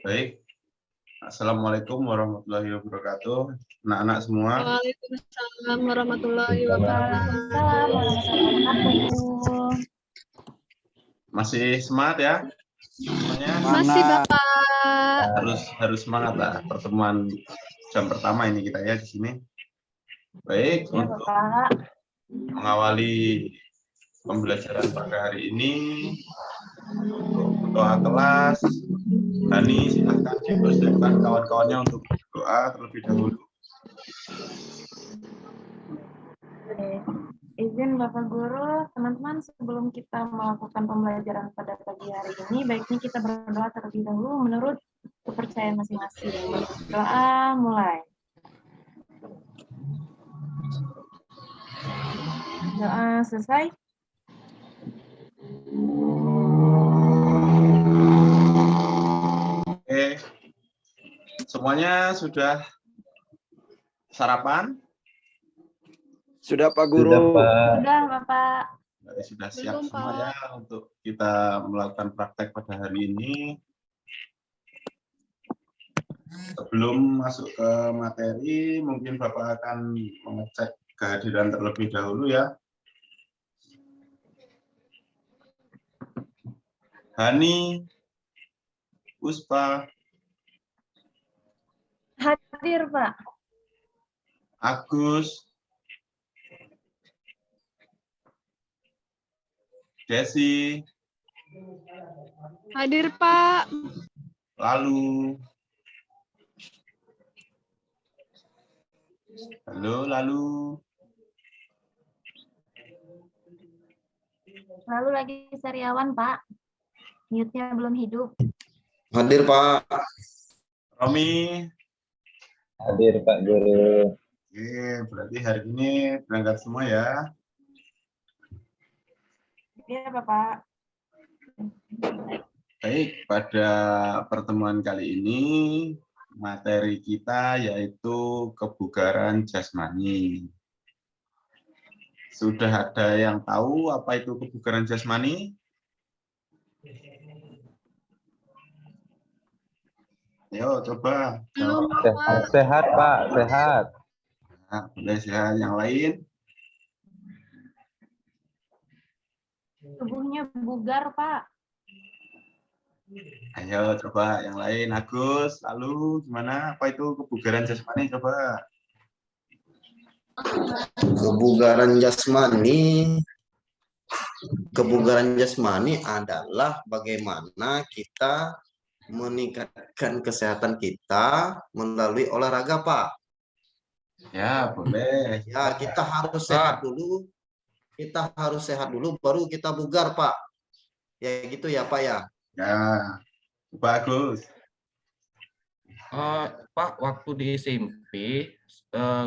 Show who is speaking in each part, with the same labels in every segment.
Speaker 1: Baik. Assalamualaikum warahmatullahi wabarakatuh. Anak-anak semua.
Speaker 2: Waalaikumsalam warahmatullahi
Speaker 3: Waalaikumsalam warahmatullahi wabarakatuh.
Speaker 1: Masih semangat ya semuanya?
Speaker 2: Masih Bapak.
Speaker 1: Harus semangat lah pertemuan jam pertama ini kita ya di sini. Baik,
Speaker 3: Ya,
Speaker 1: untuk
Speaker 3: Bapak.
Speaker 1: mengawali pembelajaran pada hari ini, untuk ketua kelas, Hani silahkan dipersiapkan kawan-kawannya untuk berdoa terlebih dahulu.
Speaker 3: Oke. Izin Bapak Guru, teman-teman, sebelum kita melakukan pembelajaran pada pagi hari ini, baiknya kita berdoa terlebih dahulu menurut kepercayaan masing-masing. Doa mulai. Doa selesai.
Speaker 1: Oke, semuanya sudah sarapan?
Speaker 4: Sudah Pak Guru.
Speaker 3: Sudah, Bapak.
Speaker 1: Sudah siap
Speaker 2: Belum,
Speaker 1: semua
Speaker 2: Pak.
Speaker 1: ya untuk kita melakukan praktek pada hari ini. Sebelum masuk ke materi, mungkin Bapak akan mengecek kehadiran terlebih dahulu ya. Hani, Puspa,
Speaker 3: Hadir, Pak.
Speaker 1: Agus, Desi,
Speaker 2: Hadir Pak.
Speaker 1: lalu,
Speaker 3: Lalu lagi Sariawan, Pak. Mute-nya belum hidup.
Speaker 4: Hadir Pak.
Speaker 1: Romi.
Speaker 5: Hadir Pak Guru.
Speaker 1: Oke, berarti hari ini berangkat semua ya.
Speaker 3: Iya, Bapak.
Speaker 1: Baik, pada pertemuan kali ini materi kita yaitu kebugaran jasmani. Sudah ada yang tahu apa itu kebugaran jasmani? Ayo coba.
Speaker 2: Belum,
Speaker 1: Jawab.
Speaker 2: Pak.
Speaker 5: Sehat Pak, sehat.
Speaker 1: Nah, boleh sehat. Yang lain?
Speaker 3: Tubuhnya bugar, Pak.
Speaker 1: Ayo coba yang lain. Agus, lalu gimana? Apa itu kebugaran jasmani? Coba.
Speaker 4: Kebugaran jasmani adalah bagaimana kita meningkatkan kesehatan kita melalui olahraga, Pak.
Speaker 1: Ya, boleh.
Speaker 4: Ya, kita harus sehat dulu. Kita harus sehat dulu, baru kita bugar, Pak. Ya gitu ya, Pak ya.
Speaker 1: Ya, bagus.
Speaker 6: Pak, waktu di SMP,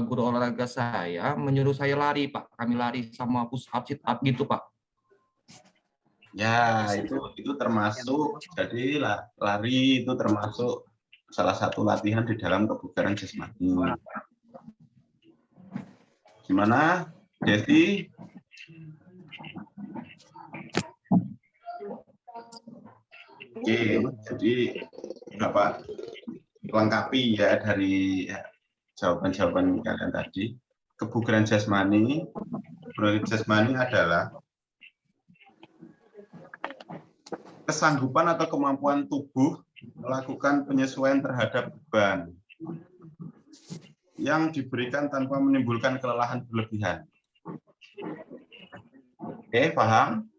Speaker 6: guru olahraga saya menyuruh saya lari, Pak. Kami lari sama push up, sit up gitu, Pak.
Speaker 1: Ya, itu termasuk, jadi lari itu termasuk salah satu latihan di dalam kebugaran jasmani. Gimana, Desi? Oke, jadi Bapak lengkapi ya dari jawaban-jawaban kalian tadi. Kebugaran jasmani adalah kesanggupan atau kemampuan tubuh melakukan penyesuaian terhadap beban yang diberikan tanpa menimbulkan kelelahan berlebihan. Oke, paham?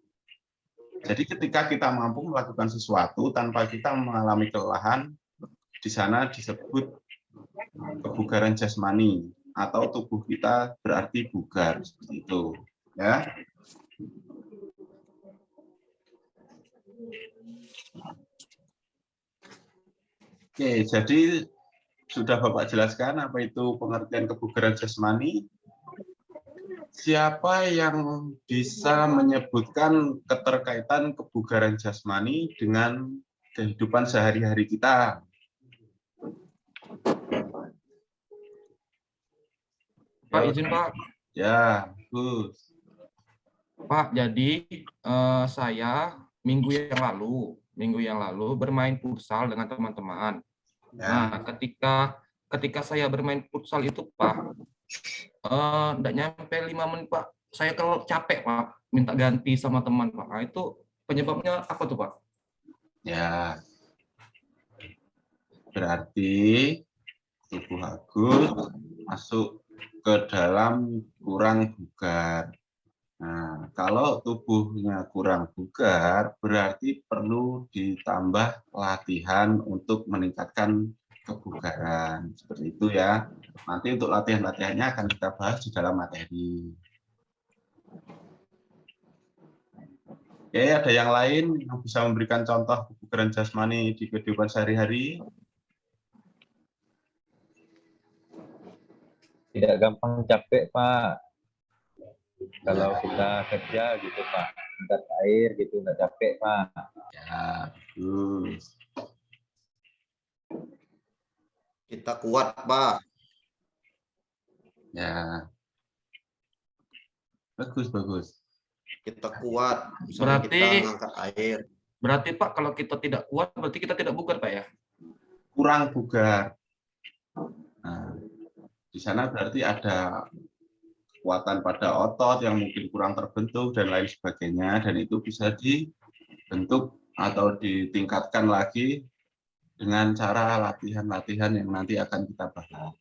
Speaker 1: Jadi ketika kita mampu melakukan sesuatu tanpa kita mengalami kelelahan, di sana disebut kebugaran jasmani atau tubuh kita berarti bugar seperti itu, ya. Oke, jadi sudah Bapak jelaskan apa itu pengertian kebugaran jasmani. Siapa yang bisa menyebutkan keterkaitan kebugaran jasmani dengan kehidupan sehari-hari kita?
Speaker 6: Pak, izin Pak.
Speaker 1: Ya, Gus.
Speaker 6: Pak, jadi saya minggu yang lalu minggu yang lalu bermain futsal dengan teman-teman.
Speaker 1: Ya.
Speaker 6: Nah, ketika saya bermain futsal itu, Pak, enggak nyampe 5 menit, Pak. Saya kalau capek, Pak, minta ganti sama teman, Pak. Nah, itu penyebabnya apa tuh, Pak?
Speaker 1: Ya, berarti tubuh Agus masuk ke dalam kurang bugar. Nah, kalau tubuhnya kurang bugar, berarti perlu ditambah latihan untuk meningkatkan kebugaran. Seperti itu ya. Nanti untuk latihan-latihannya akan kita bahas di dalam materi. Oke, ada yang lain yang bisa memberikan contoh kebugaran jasmani di kehidupan sehari-hari?
Speaker 5: Tidak gampang capek, Pak. Kalau kita kerja gitu, Pak. Angkat air gitu, nggak capek, Pak.
Speaker 1: Ya, bagus.
Speaker 4: Kita kuat, Pak.
Speaker 1: Ya. Bagus, bagus.
Speaker 4: Kita kuat. Misalnya
Speaker 6: Berarti-
Speaker 4: kita ngangkat air.
Speaker 6: Berarti, Pak, kalau kita tidak kuat, berarti kita tidak bugar, Pak, ya?
Speaker 1: Kurang bugar. Nah, di sana berarti ada kekuatan pada otot yang mungkin kurang terbentuk dan lain sebagainya, dan itu bisa dibentuk atau ditingkatkan lagi dengan cara latihan-latihan yang nanti akan kita bahas.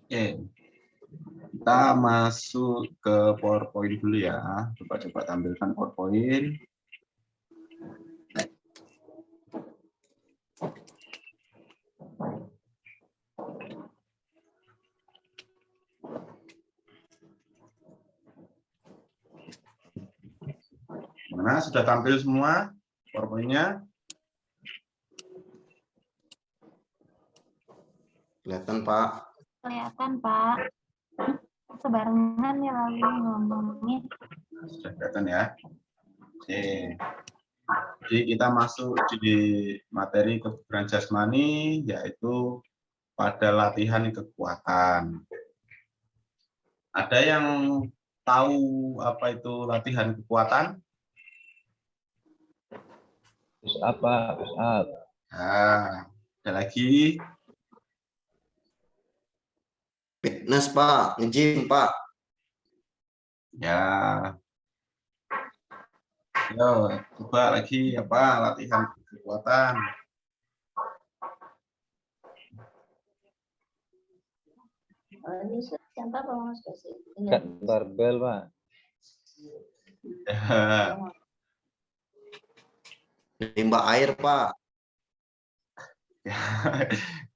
Speaker 1: Oke, kita masuk ke PowerPoint dulu ya. Coba tampilkan PowerPoint. Mana sudah tampil semua PowerPoint-nya?
Speaker 4: Kelihatan, Pak.
Speaker 3: Kelihatan, Pak. Sebarengan ya lalu ngomongnya.
Speaker 1: Sudah kelihatan ya. Oke. Jadi kita masuk di materi kebugaran jasmani, yaitu pada latihan kekuatan. Ada yang tahu apa itu latihan kekuatan?
Speaker 5: Push up, Pak. Push up.
Speaker 1: Nah, ada lagi.
Speaker 4: Fitness, Pak. Nge-gym, Pak.
Speaker 1: Ya. Yo, coba lagi apa latihan kekuatan.
Speaker 5: Cut barbel, Pak.
Speaker 1: Ya.
Speaker 4: Limbah air, Pak.
Speaker 1: Ya,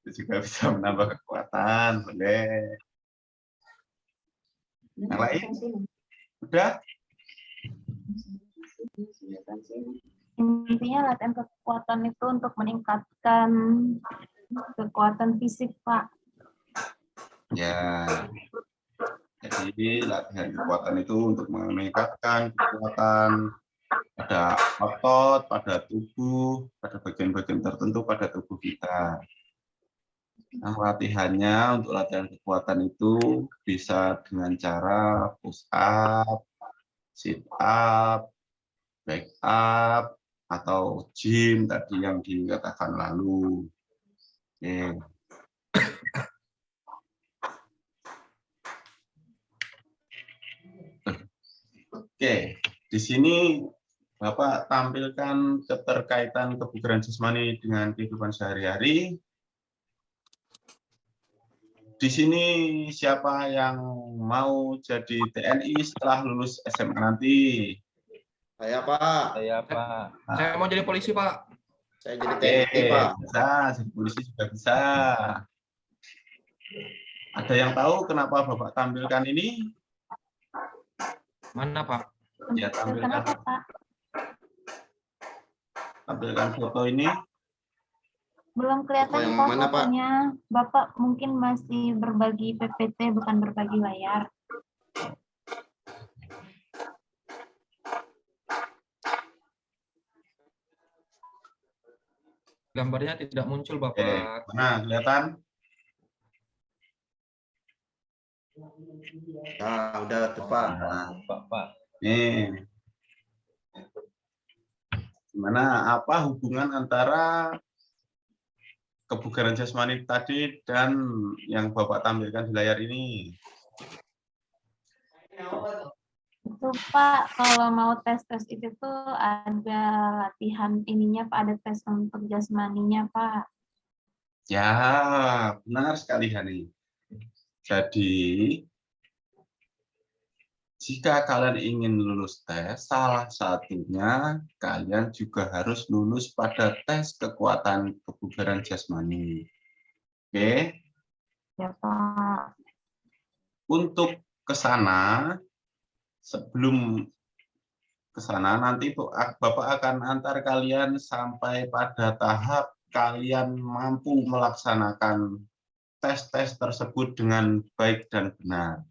Speaker 1: itu juga bisa menambah kekuatan, boleh. Yang lain? Udah?
Speaker 3: Intinya latihan kekuatan itu untuk meningkatkan kekuatan fisik, Pak.
Speaker 1: Ya. Jadi latihan kekuatan itu untuk meningkatkan kekuatan pada otot, pada tubuh, pada bagian-bagian tertentu pada tubuh kita. Nah, latihannya untuk latihan kekuatan itu bisa dengan cara push up, sit up, back up, atau gym tadi yang dikatakan lalu. Oke. Oke, di sini Bapak tampilkan keterkaitan kebugaran jasmani dengan kehidupan sehari-hari. Di sini siapa yang mau jadi TNI setelah lulus SMA nanti?
Speaker 4: Saya, Pak.
Speaker 5: Saya, Pak.
Speaker 6: Saya mau jadi polisi, Pak.
Speaker 4: Saya jadi TNI, Pak.
Speaker 1: Bisa, jadi polisi juga bisa. Ada yang tahu kenapa Bapak tampilkan ini?
Speaker 6: Mana, Pak?
Speaker 1: Ya,
Speaker 3: Kenapa, Pak?
Speaker 1: tampilkan foto ini.
Speaker 3: Belum kelihatan,
Speaker 4: Yang
Speaker 3: Pak,
Speaker 4: mana, Pak?
Speaker 3: fotonya. Bapak mungkin masih berbagi PPT, bukan berbagi layar.
Speaker 6: Gambarnya tidak muncul,
Speaker 1: Oke,
Speaker 6: Bapak.
Speaker 1: mana kelihatan?
Speaker 4: Nah, udah tuh, Pak.
Speaker 1: Nah,
Speaker 5: Pak, Pak.
Speaker 1: nih, Gimana, apa hubungan antara kebugaran jasmani tadi dan yang Bapak tampilkan di layar ini?
Speaker 3: Itu Pak, kalau mau tes-tes itu tuh ada latihan ininya Pak, ada tes untuk jasmaninya Pak.
Speaker 1: Ya, benar sekali Hani. Jadi, jika kalian ingin lulus tes, salah satunya kalian juga harus lulus pada tes kekuatan kebugaran jasmani. Oke,
Speaker 3: Ya Pak.
Speaker 1: untuk ke sana, sebelum ke sana nanti Bapak akan antar kalian sampai pada tahap kalian mampu melaksanakan tes-tes tersebut dengan baik dan benar.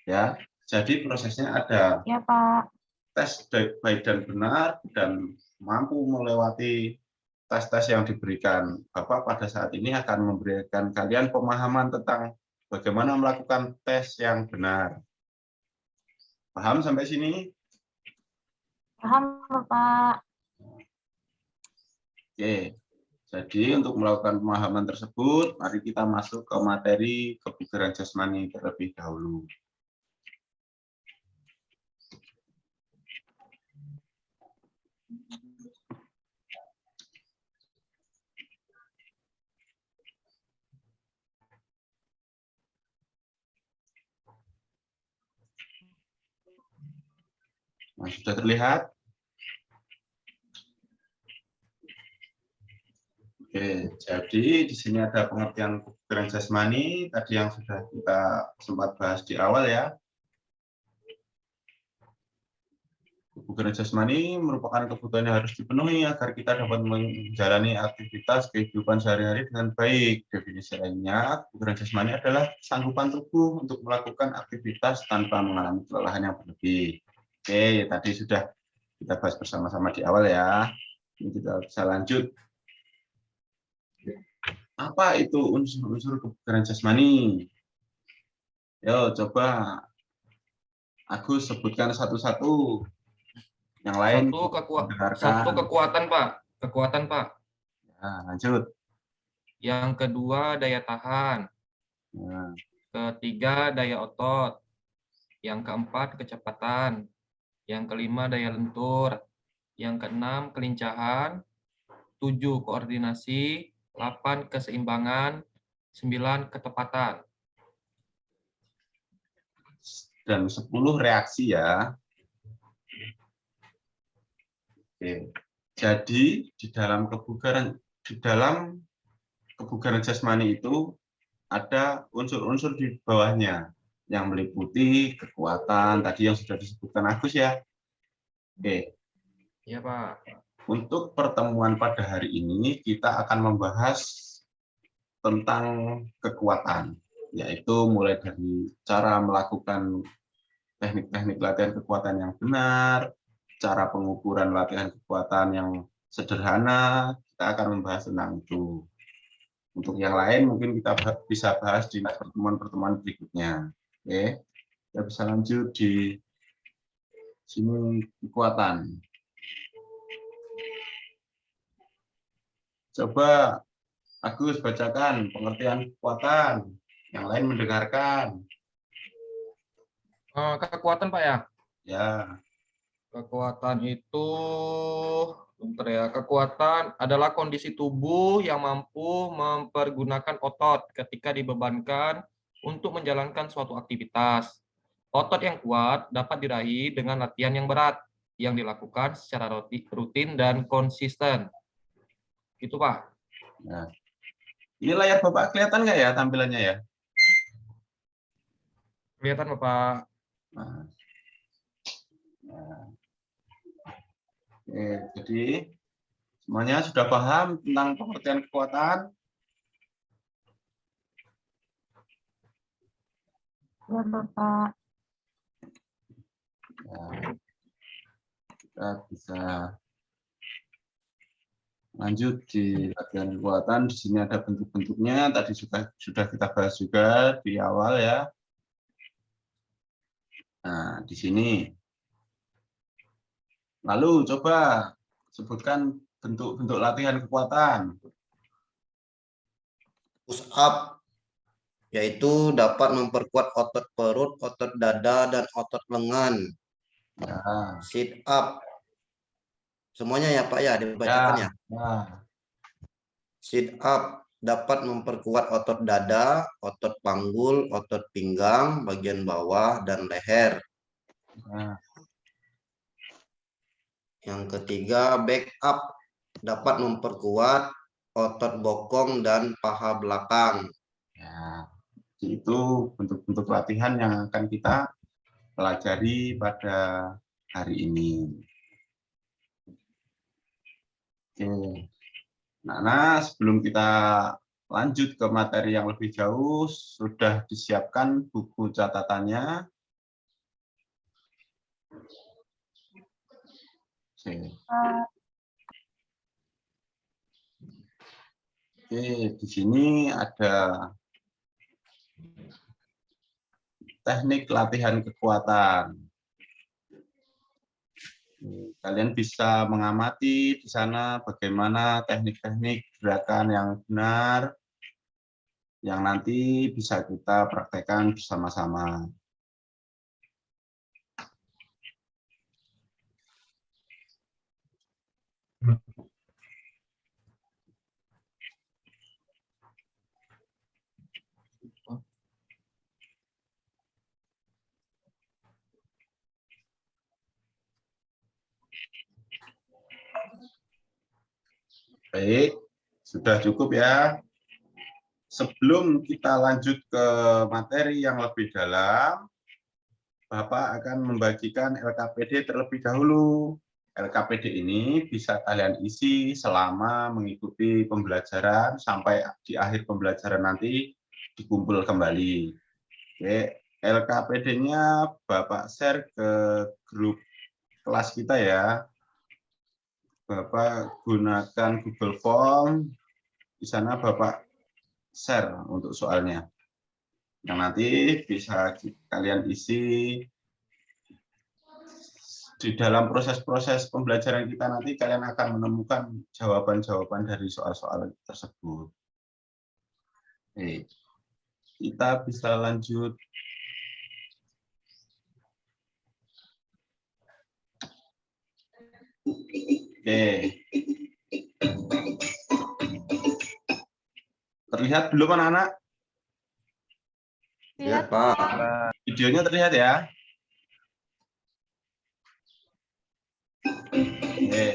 Speaker 1: Ya, jadi prosesnya ada
Speaker 3: Ya Pak.
Speaker 1: tes baik dan benar dan mampu melewati tes-tes yang diberikan. Bapak pada saat ini akan memberikan kalian pemahaman tentang bagaimana melakukan tes yang benar. Paham sampai sini?
Speaker 3: Paham Pak.
Speaker 1: Oke. Jadi untuk melakukan pemahaman tersebut, mari kita masuk ke materi kebugaran jasmani terlebih dahulu. Nah, sudah terlihat? Oke, jadi di sini ada pengertian kebugaran jasmani tadi yang sudah kita sempat bahas di awal ya. Kebugaran jasmani merupakan kebutuhan yang harus dipenuhi agar kita dapat menjalani aktivitas kehidupan sehari-hari dengan baik. Definisi lainnya, kebugaran jasmani adalah kesanggupan tubuh untuk melakukan aktivitas tanpa mengalami kelelahan yang berlebih. Oke, tadi sudah kita bahas bersama-sama di awal ya. Ini kita bisa lanjut. Apa itu unsur-unsur kebugaran jasmani? Yo, coba Agus sebutkan satu-satu. Yang lain
Speaker 6: Satu kekuatan, Pak. Kekuatan, Pak.
Speaker 1: Nah, lanjut.
Speaker 6: Yang kedua, daya tahan.
Speaker 1: Nah.
Speaker 6: Ketiga, daya otot. Yang keempat, kecepatan. Yang kelima, daya lentur. Yang keenam, kelincahan. 7, koordinasi. 8, keseimbangan. 9, ketepatan.
Speaker 1: Dan 10 reaksi ya. Oke. Jadi di dalam kebugaran jasmani itu ada unsur-unsur di bawahnya yang meliputi kekuatan tadi yang sudah disebutkan Agus ya. Oke.
Speaker 6: Iya, Pak.
Speaker 1: Untuk pertemuan pada hari ini kita akan membahas tentang kekuatan, yaitu mulai dari cara melakukan teknik-teknik latihan kekuatan yang benar, cara pengukuran latihan kekuatan yang sederhana, kita akan membahas tentang itu. Untuk yang lain mungkin kita bisa bahas di pertemuan-pertemuan berikutnya. Oke, kita bisa lanjut di sini kekuatan. Coba Agus bacakan pengertian kekuatan, yang lain mendengarkan.
Speaker 6: Kekuatan, Pak ya?
Speaker 1: Ya.
Speaker 6: Kekuatan itu, bentar ya, kekuatan adalah kondisi tubuh yang mampu mempergunakan otot ketika dibebankan untuk menjalankan suatu aktivitas. Otot yang kuat dapat diraih dengan latihan yang berat, yang dilakukan secara rutin dan konsisten. Gitu, Pak.
Speaker 1: Nah. Ini layar Bapak kelihatan nggak ya tampilannya ya?
Speaker 6: Kelihatan, Bapak.
Speaker 1: Nah. Oke, jadi semuanya sudah paham tentang pengertian kekuatan?
Speaker 3: Ya Bapak.
Speaker 1: Ya, kita bisa lanjut di latihan kekuatan. Di sini ada bentuk-bentuknya. Tadi sudah kita bahas juga di awal ya. Nah, di sini. Lalu coba Sebutkan bentuk-bentuk latihan kekuatan.
Speaker 4: Push up, yaitu dapat memperkuat otot perut, otot dada, dan otot lengan.
Speaker 1: Ya,
Speaker 4: Sit up, semuanya ya Pak ya,
Speaker 1: ya,
Speaker 4: dibacakan ya.
Speaker 1: ya.
Speaker 4: Sit up dapat memperkuat otot dada, otot panggul, otot pinggang, bagian bawah, dan leher.
Speaker 1: Ya.
Speaker 4: Yang ketiga, back up dapat memperkuat otot bokong dan paha belakang.
Speaker 1: Ya, itu bentuk-bentuk latihan yang akan kita pelajari pada hari ini. Oke. Nah, sebelum kita lanjut ke materi yang lebih jauh, sudah disiapkan buku catatannya. Oke. Oke, di sini ada teknik latihan kekuatan. Kalian bisa mengamati di sana bagaimana teknik-teknik gerakan yang benar, yang nanti bisa kita praktekkan bersama-sama. Baik, sudah cukup ya. Sebelum kita lanjut ke materi yang lebih dalam, Bapak akan membagikan LKPD terlebih dahulu. LKPD ini bisa kalian isi selama mengikuti pembelajaran sampai di akhir pembelajaran nanti dikumpul kembali. Oke, LKPD-nya Bapak share ke grup kelas kita ya. Bapak gunakan Google Form, di sana Bapak share untuk soalnya. Yang nanti bisa kalian isi di dalam proses-proses pembelajaran kita nanti kalian akan menemukan jawaban-jawaban dari soal-soal tersebut. Oke, kita bisa lanjut. Oke. Terlihat belum anak-anak?
Speaker 4: Lihat Pak.
Speaker 1: Videonya terlihat ya? Oke.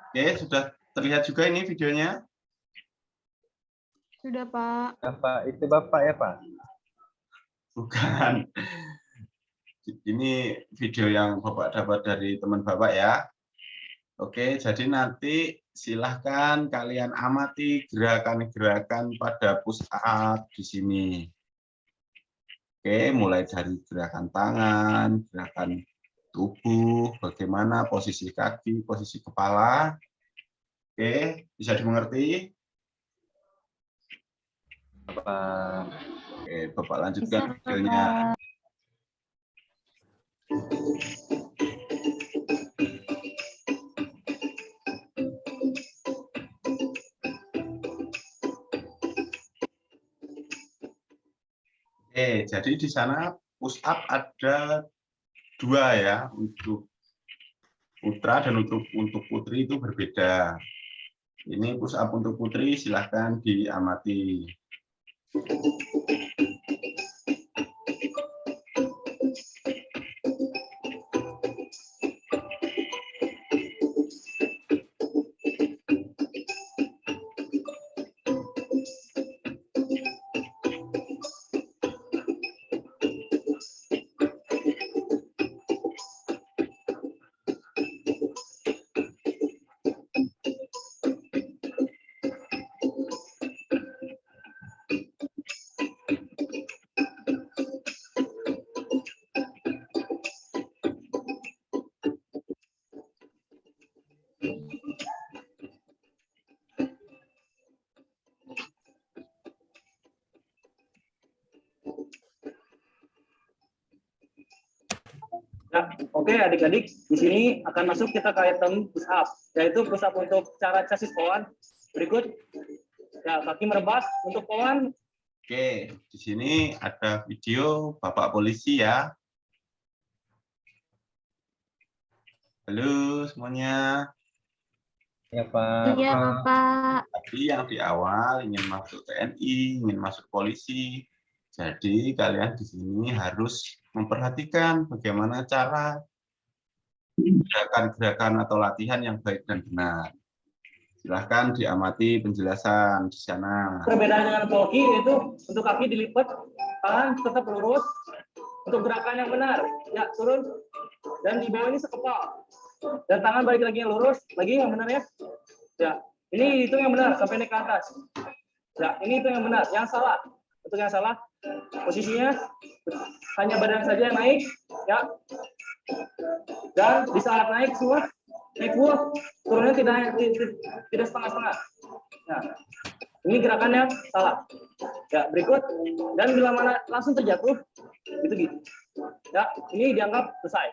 Speaker 1: Oke, sudah terlihat juga ini videonya?
Speaker 2: Sudah, Pak.
Speaker 5: Bapak, itu Bapak ya Pak?
Speaker 1: Bukan. Ini video yang Bapak dapat dari teman Bapak ya. Oke, jadi nanti silahkan kalian amati gerakan-gerakan pada push up di sini. Oke, mulai dari gerakan tangan, gerakan tubuh, bagaimana posisi kaki, posisi kepala. Oke, bisa dimengerti?
Speaker 5: Bapak.
Speaker 1: Oke, Bapak lanjutkan videonya. Oke, jadi di sana push up ada 2 ya, untuk putra dan untuk putri itu berbeda. Ini push up untuk putri, silahkan diamati.
Speaker 7: Ya, oke adik-adik, di sini akan masuk kita ke item push up, yaitu push up untuk cara chassis pohon. Berikut, ya kaki merebas untuk pohon.
Speaker 1: Oke, di sini ada video Bapak Polisi ya. Halo semuanya.
Speaker 5: Ya Pak.
Speaker 2: Iya, Bapak.
Speaker 1: Tadi yang di awal ingin masuk TNI, ingin masuk polisi. Jadi kalian di sini harus memperhatikan bagaimana cara gerakan-gerakan atau latihan yang baik dan benar. Silahkan diamati penjelasan di sana.
Speaker 7: Perbedaan dengan polki yaitu untuk kaki dilipat, tangan tetap lurus. Untuk gerakan yang benar, ya turun dan di bawah ini sekepal. Dan tangan balik lagi yang lurus, lagi yang benar ya. Ya, ini itu yang benar sampai naik ke atas. Ya, ini itu yang benar. Yang salah, untuk yang salah posisinya hanya badan saja yang naik, ya. Dan di saat naik semua naik full, turunnya tidak setengah-setengah. Nah, ini gerakannya salah. Ya, berikut dan bila mana langsung terjatuh, itu gitu. Ya, ini dianggap selesai.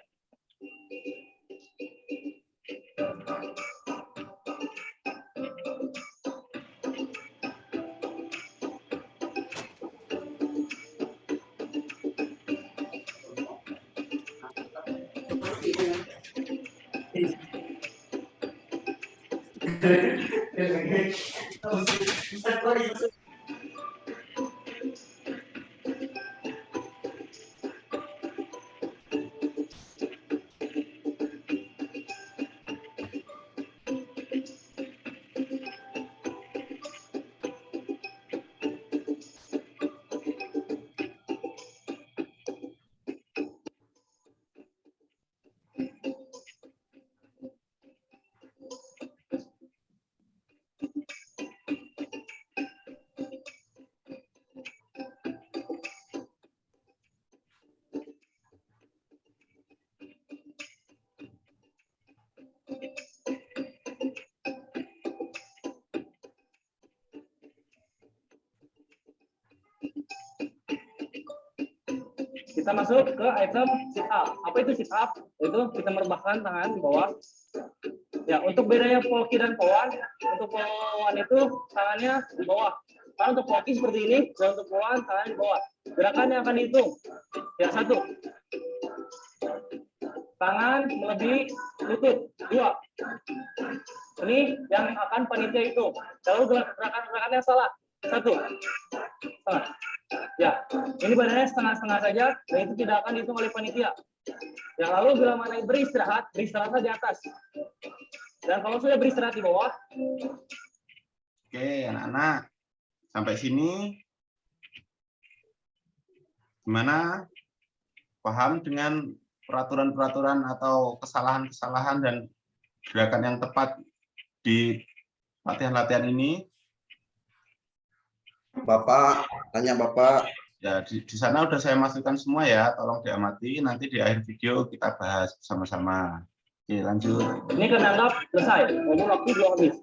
Speaker 7: Kita masuk ke item sit up. Apa itu sit up? Itu kita merebahkan tangan di bawah. Ya, untuk bedanya polki dan powan, untuk powan itu tangannya di bawah. Kalau untuk polki seperti ini, dan untuk powan tangan di bawah. Gerakannya akan dihitung. Ya, 1. Tangan melebihi lutut. 2. Ini yang akan panitia itu. Kalau gerakan-gerakannya salah. 1. Salah. Ya, ini badannya setengah-setengah saja, dan itu tidak akan dihitung oleh panitia. Ya, lalu bila mana beristirahatlah di atas. Dan kalau sudah beristirahat di bawah.
Speaker 1: Oke, anak-anak. Sampai sini. Gimana? Paham dengan peraturan-peraturan atau kesalahan-kesalahan dan gerakan yang tepat di latihan-latihan ini?
Speaker 4: Bapak, tanya Bapak.
Speaker 1: Ya, di sana udah saya masukkan semua ya, tolong diamati. Nanti di akhir video kita bahas bersama-sama. Oke, lanjut.
Speaker 7: Ini kan anggap selesai, ngomong waktu belum habis.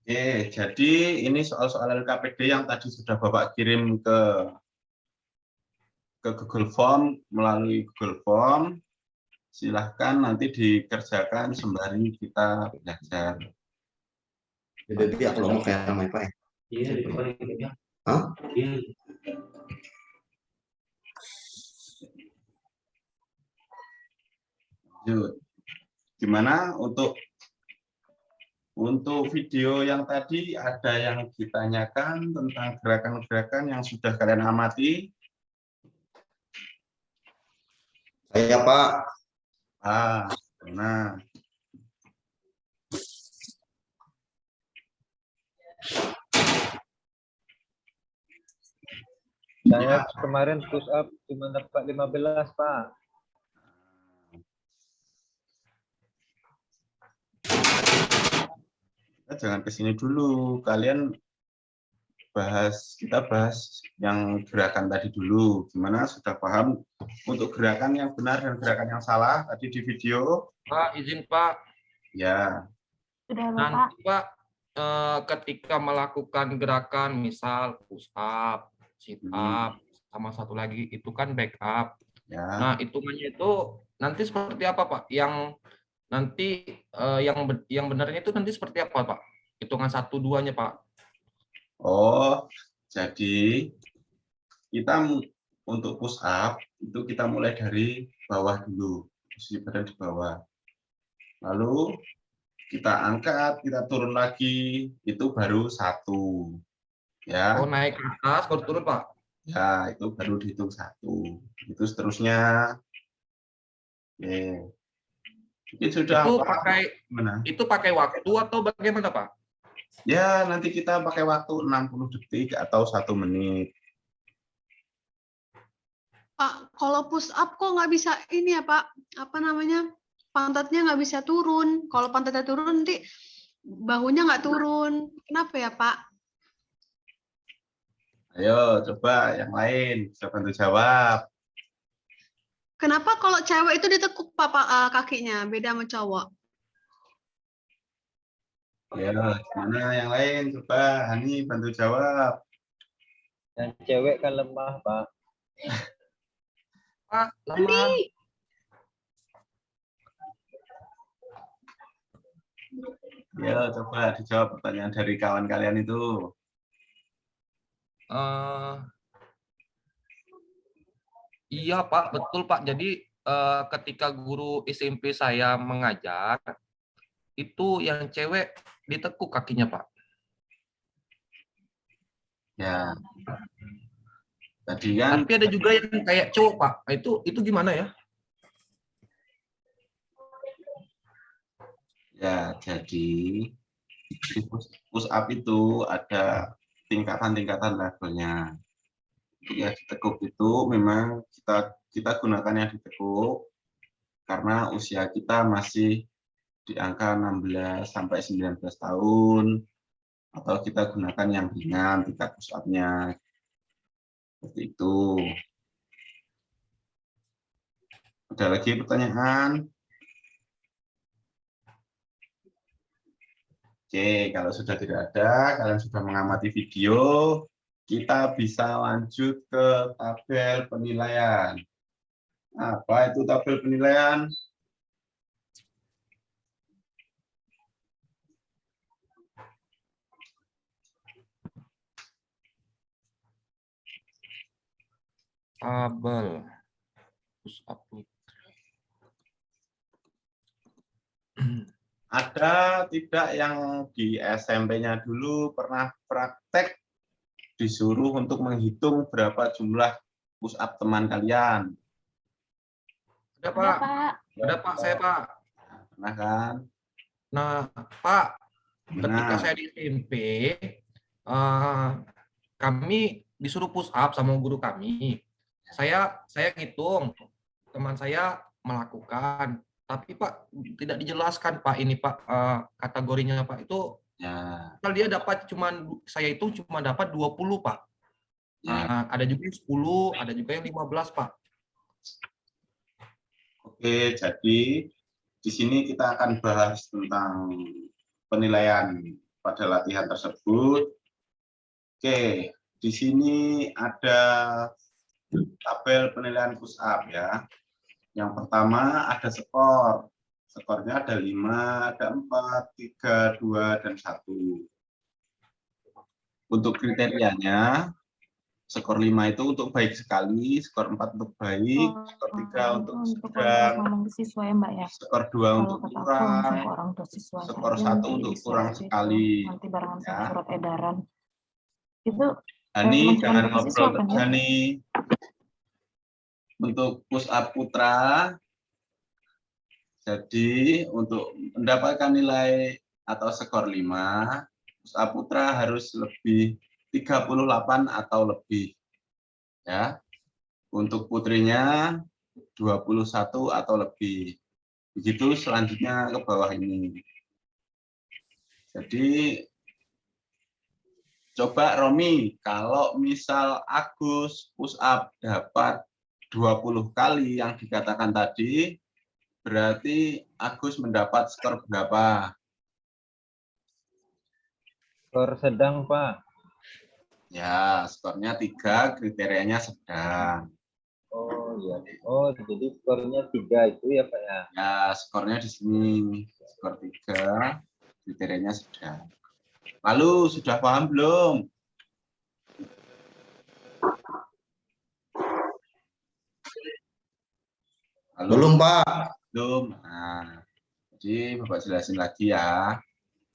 Speaker 1: Oke, jadi ini soal-soal LKPD yang tadi sudah Bapak kirim ke Google Form, melalui Google Form. Silahkan nanti dikerjakan sembari kita belajar.
Speaker 4: Jadi aku mau kayak ramai Pak.
Speaker 8: Iya,
Speaker 4: Hah?
Speaker 8: iya.
Speaker 1: Lanjut. Gimana untuk video yang tadi, ada yang ditanyakan tentang gerakan-gerakan yang sudah kalian amati?
Speaker 4: Saya Pak.
Speaker 1: Nah.
Speaker 5: Saya kemarin push up cuma dapat 15, Pak.
Speaker 1: Jangan ke sini dulu. Kalian kita bahas yang gerakan tadi dulu. Gimana, sudah paham untuk gerakan yang benar dan gerakan yang salah tadi di video?
Speaker 6: Pak, izin Pak.
Speaker 1: Ya.
Speaker 3: Sudah Bapak.
Speaker 6: Nanti Pak, ketika melakukan gerakan misal push up, sit up, sama satu lagi itu kan back up.
Speaker 1: Ya.
Speaker 6: Nah, hitungannya itu nanti seperti apa Pak? Yang nanti yang benarnya itu nanti seperti apa Pak? Hitungan 1-2-nya Pak.
Speaker 1: Oh, jadi kita untuk push up itu kita mulai dari bawah dulu, posisi badan di bawah. Lalu kita angkat, kita turun lagi, itu baru 1. Ya.
Speaker 6: Oh, naik ke atas baru turun Pak.
Speaker 1: Ya, itu baru dihitung 1. Itu seterusnya. Oke. Mungkin sudah
Speaker 6: itu pakai waktu atau bagaimana Pak?
Speaker 1: Ya, nanti kita pakai waktu 60 detik atau 1 menit.
Speaker 2: Pak, kalau push up kok nggak bisa ini ya Pak? Apa namanya? Pantatnya nggak bisa turun. Kalau pantatnya turun nanti bahunya nggak turun. Kenapa ya Pak?
Speaker 1: Ayo, coba yang lain bisa bantu jawab.
Speaker 2: Kenapa kalau cewek itu ditekuk Pak kakinya? Beda sama cowok.
Speaker 1: Ya, gimana yang lain? Coba Hani bantu jawab.
Speaker 5: Yang cewek kan lemah, Pak.
Speaker 6: Pak, lemah.
Speaker 1: Ya, coba dijawab pertanyaan dari kawan kalian itu.
Speaker 6: Iya Pak, betul Pak. Jadi ketika guru SMP saya mengajar, itu yang cewek ditekuk kakinya Pak.
Speaker 1: Ya. Tadi kan.
Speaker 6: Tapi ada juga yang kayak cowok Pak. Itu gimana ya?
Speaker 1: Ya, jadi di push up itu ada tingkatan-tingkatan levelnya. Ya, ditekuk itu memang kita gunakan yang ditekuk karena usia kita masih di angka 16 sampai 19 tahun, atau kita gunakan yang ringan tingkat push up-nya. Seperti itu. Ada lagi pertanyaan? Oke, kalau sudah tidak ada, kalian sudah mengamati video, kita bisa lanjut ke tabel penilaian. Apa itu tabel penilaian?
Speaker 6: Tabel push up.
Speaker 1: Ada tidak yang di SMP-nya dulu pernah praktek disuruh untuk menghitung berapa jumlah push up teman kalian?
Speaker 6: Ada Pak. Ada Pak, saya Pak.
Speaker 1: Pernah kan?
Speaker 6: Nah Pak, ketika saya di SMP, kami disuruh push up sama guru kami. Saya ngitung, teman saya melakukan, tapi Pak tidak dijelaskan Pak ini Pak kategorinya Pak itu.
Speaker 1: Ya.
Speaker 6: Kalau dia dapat saya itu cuma dapat 20 Pak.
Speaker 1: Ya.
Speaker 6: Ada juga yang 10, ada juga yang 15 Pak.
Speaker 1: Oke, jadi di sini kita akan bahas tentang penilaian pada latihan tersebut. Oke, di sini ada tabel penilaian push up ya. Yang pertama ada skor. Skornya ada 5, ada 4, 3, 2, dan 1. Untuk kriterianya, skor 5 itu untuk baik sekali, skor 4 untuk baik, skor 3 untuk sedang, skor 2 untuk kurang, skor 1 untuk kurang sekali.
Speaker 3: Nanti barengan sama
Speaker 1: Ya.
Speaker 3: surat edaran. Itu
Speaker 1: Hani, jangan ngobrol terus, Hani. Untuk push up putra, jadi untuk mendapatkan nilai atau skor 5, push up putra harus lebih 38 atau lebih. Ya. Untuk putrinya 21 atau lebih. Begitu selanjutnya ke bawah ini. Jadi Coba Romi, kalau misal Agus push up dapat 20 kali yang dikatakan tadi, berarti Agus mendapat skor berapa?
Speaker 5: Skor sedang, Pak.
Speaker 1: Ya, skornya 3, kriterianya sedang.
Speaker 5: Oh iya. Oh, jadi skornya 3 itu ya, Pak ya.
Speaker 1: Ya, skornya di sini. Skor 3, kriterianya sedang. Lalu, sudah paham belum? Halo?
Speaker 4: Belum, Pak.
Speaker 1: Belum. Nah, jadi Bapak jelasin lagi ya.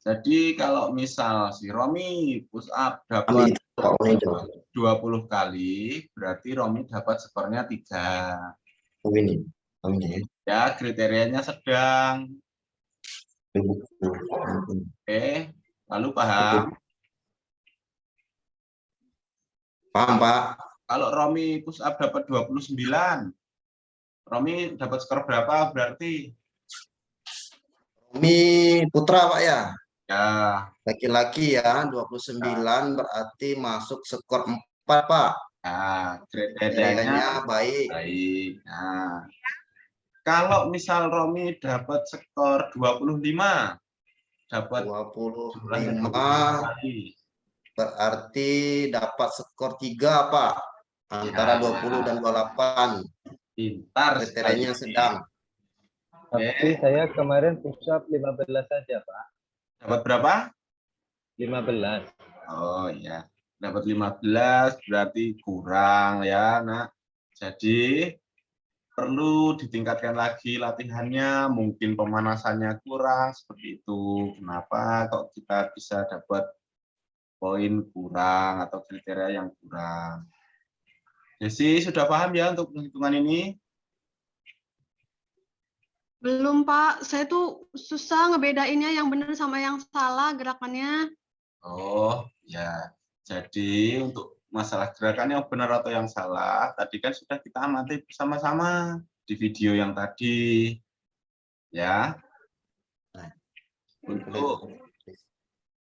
Speaker 1: Jadi kalau misal si Romi push up dapat
Speaker 4: Ambil itu, Pak. Ini itu.
Speaker 1: 20 kali, berarti Romi dapat skornya 3.
Speaker 4: Oh, ini. Oh, ini.
Speaker 1: Ya, kriterianya sedang. Oke, lalu paham?
Speaker 4: Paham, Pak.
Speaker 1: Kalau Romi push up dapat 29, Romi dapat skor berapa berarti?
Speaker 4: Romi Putra, Pak ya.
Speaker 1: Ya,
Speaker 4: Laki-laki ya, 29 berarti masuk skor 4, Pak.
Speaker 1: ya
Speaker 4: Kriterianya
Speaker 1: kriterianya
Speaker 4: baik.
Speaker 1: baik. Nah, kalau misal Romi dapat skor 25, dapat
Speaker 4: 25
Speaker 1: kali.
Speaker 4: berarti dapat skor 3, Pak. Antara 20 dan 28.
Speaker 1: Pintar
Speaker 4: Kriterianya
Speaker 1: sekali.
Speaker 4: sedang.
Speaker 5: Tapi saya kemarin push up 15 saja, Pak.
Speaker 1: Dapat berapa?
Speaker 5: 15.
Speaker 1: Oh iya, dapat 15 berarti kurang ya, Nak. Jadi perlu ditingkatkan lagi latihannya, mungkin pemanasannya kurang seperti itu. Kenapa kok kita bisa dapat poin kurang atau kriteria yang kurang? Desi sudah paham ya untuk penghitungan ini?
Speaker 2: Belum, Pak. Saya tuh susah ngebedainnya yang benar sama yang salah gerakannya.
Speaker 1: Oh ya, jadi untuk masalah gerakan yang benar atau yang salah, tadi kan sudah kita amati bersama-sama di video yang tadi. Ya, untuk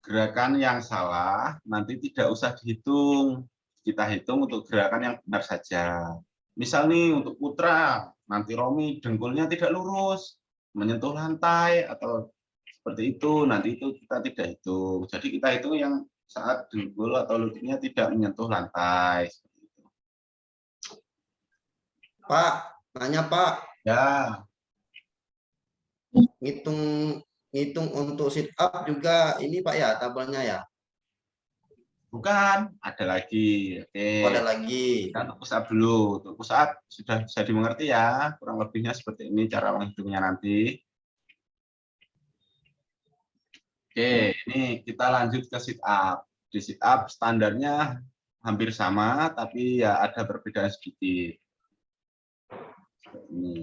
Speaker 1: gerakan yang salah nanti tidak usah dihitung. Kita hitung untuk gerakan yang benar saja. Misal nih untuk putra, nanti Romi dengkulnya tidak lurus, menyentuh lantai atau seperti itu, nanti itu kita tidak hitung. Jadi kita hitung yang saat dengkul atau lututnya tidak menyentuh lantai.
Speaker 4: Pak, nanya, Pak.
Speaker 1: Ya,
Speaker 4: Ngitung untuk sit up juga ini, Pak ya, tabelnya ya.
Speaker 1: bukan, ada lagi. Oke.
Speaker 4: Oh, ada lagi.
Speaker 1: Kita untuk push up dulu. Untuk push up sudah bisa dimengerti ya, kurang lebihnya seperti ini cara menghitungnya nanti. Oke, ini kita lanjut ke sit up. Di sit up standarnya hampir sama, tapi ya ada perbedaan sedikit. Seperti ini.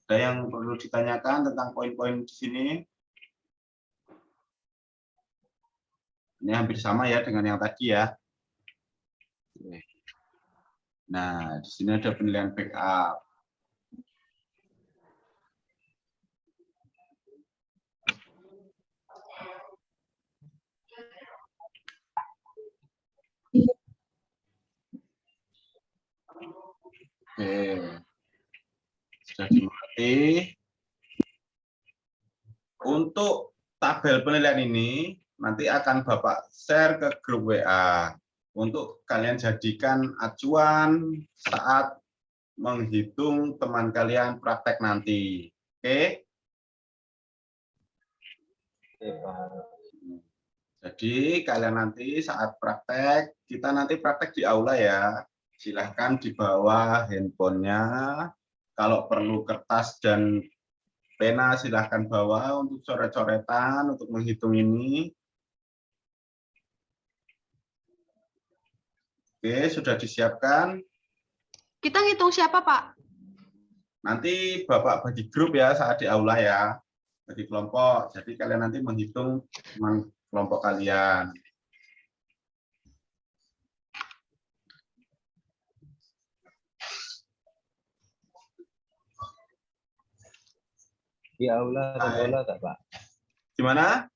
Speaker 1: Ada yang perlu ditanyakan tentang poin-poin di sini? Ini hampir sama ya dengan yang tadi ya. Oke. Nah, di sini ada penilaian backup. Oke. Sudah dimengerti. Untuk tabel penilaian ini nanti akan Bapak share ke grup WA untuk kalian jadikan acuan saat menghitung teman kalian praktek nanti. Oke?
Speaker 5: Oke, Pak.
Speaker 1: Jadi kalian nanti saat praktek, kita nanti praktek di aula ya. Silahkan dibawa handphonenya. Kalau perlu kertas dan pena silahkan bawa untuk coret-coretan, untuk menghitung ini. Oke, sudah disiapkan.
Speaker 2: Kita ngitung siapa, Pak?
Speaker 1: Nanti Bapak bagi grup ya saat di aula ya. Bagi kelompok. Jadi kalian nanti menghitung teman kelompok kalian.
Speaker 5: Di aula ada bola tak, Pak?
Speaker 1: Gimana?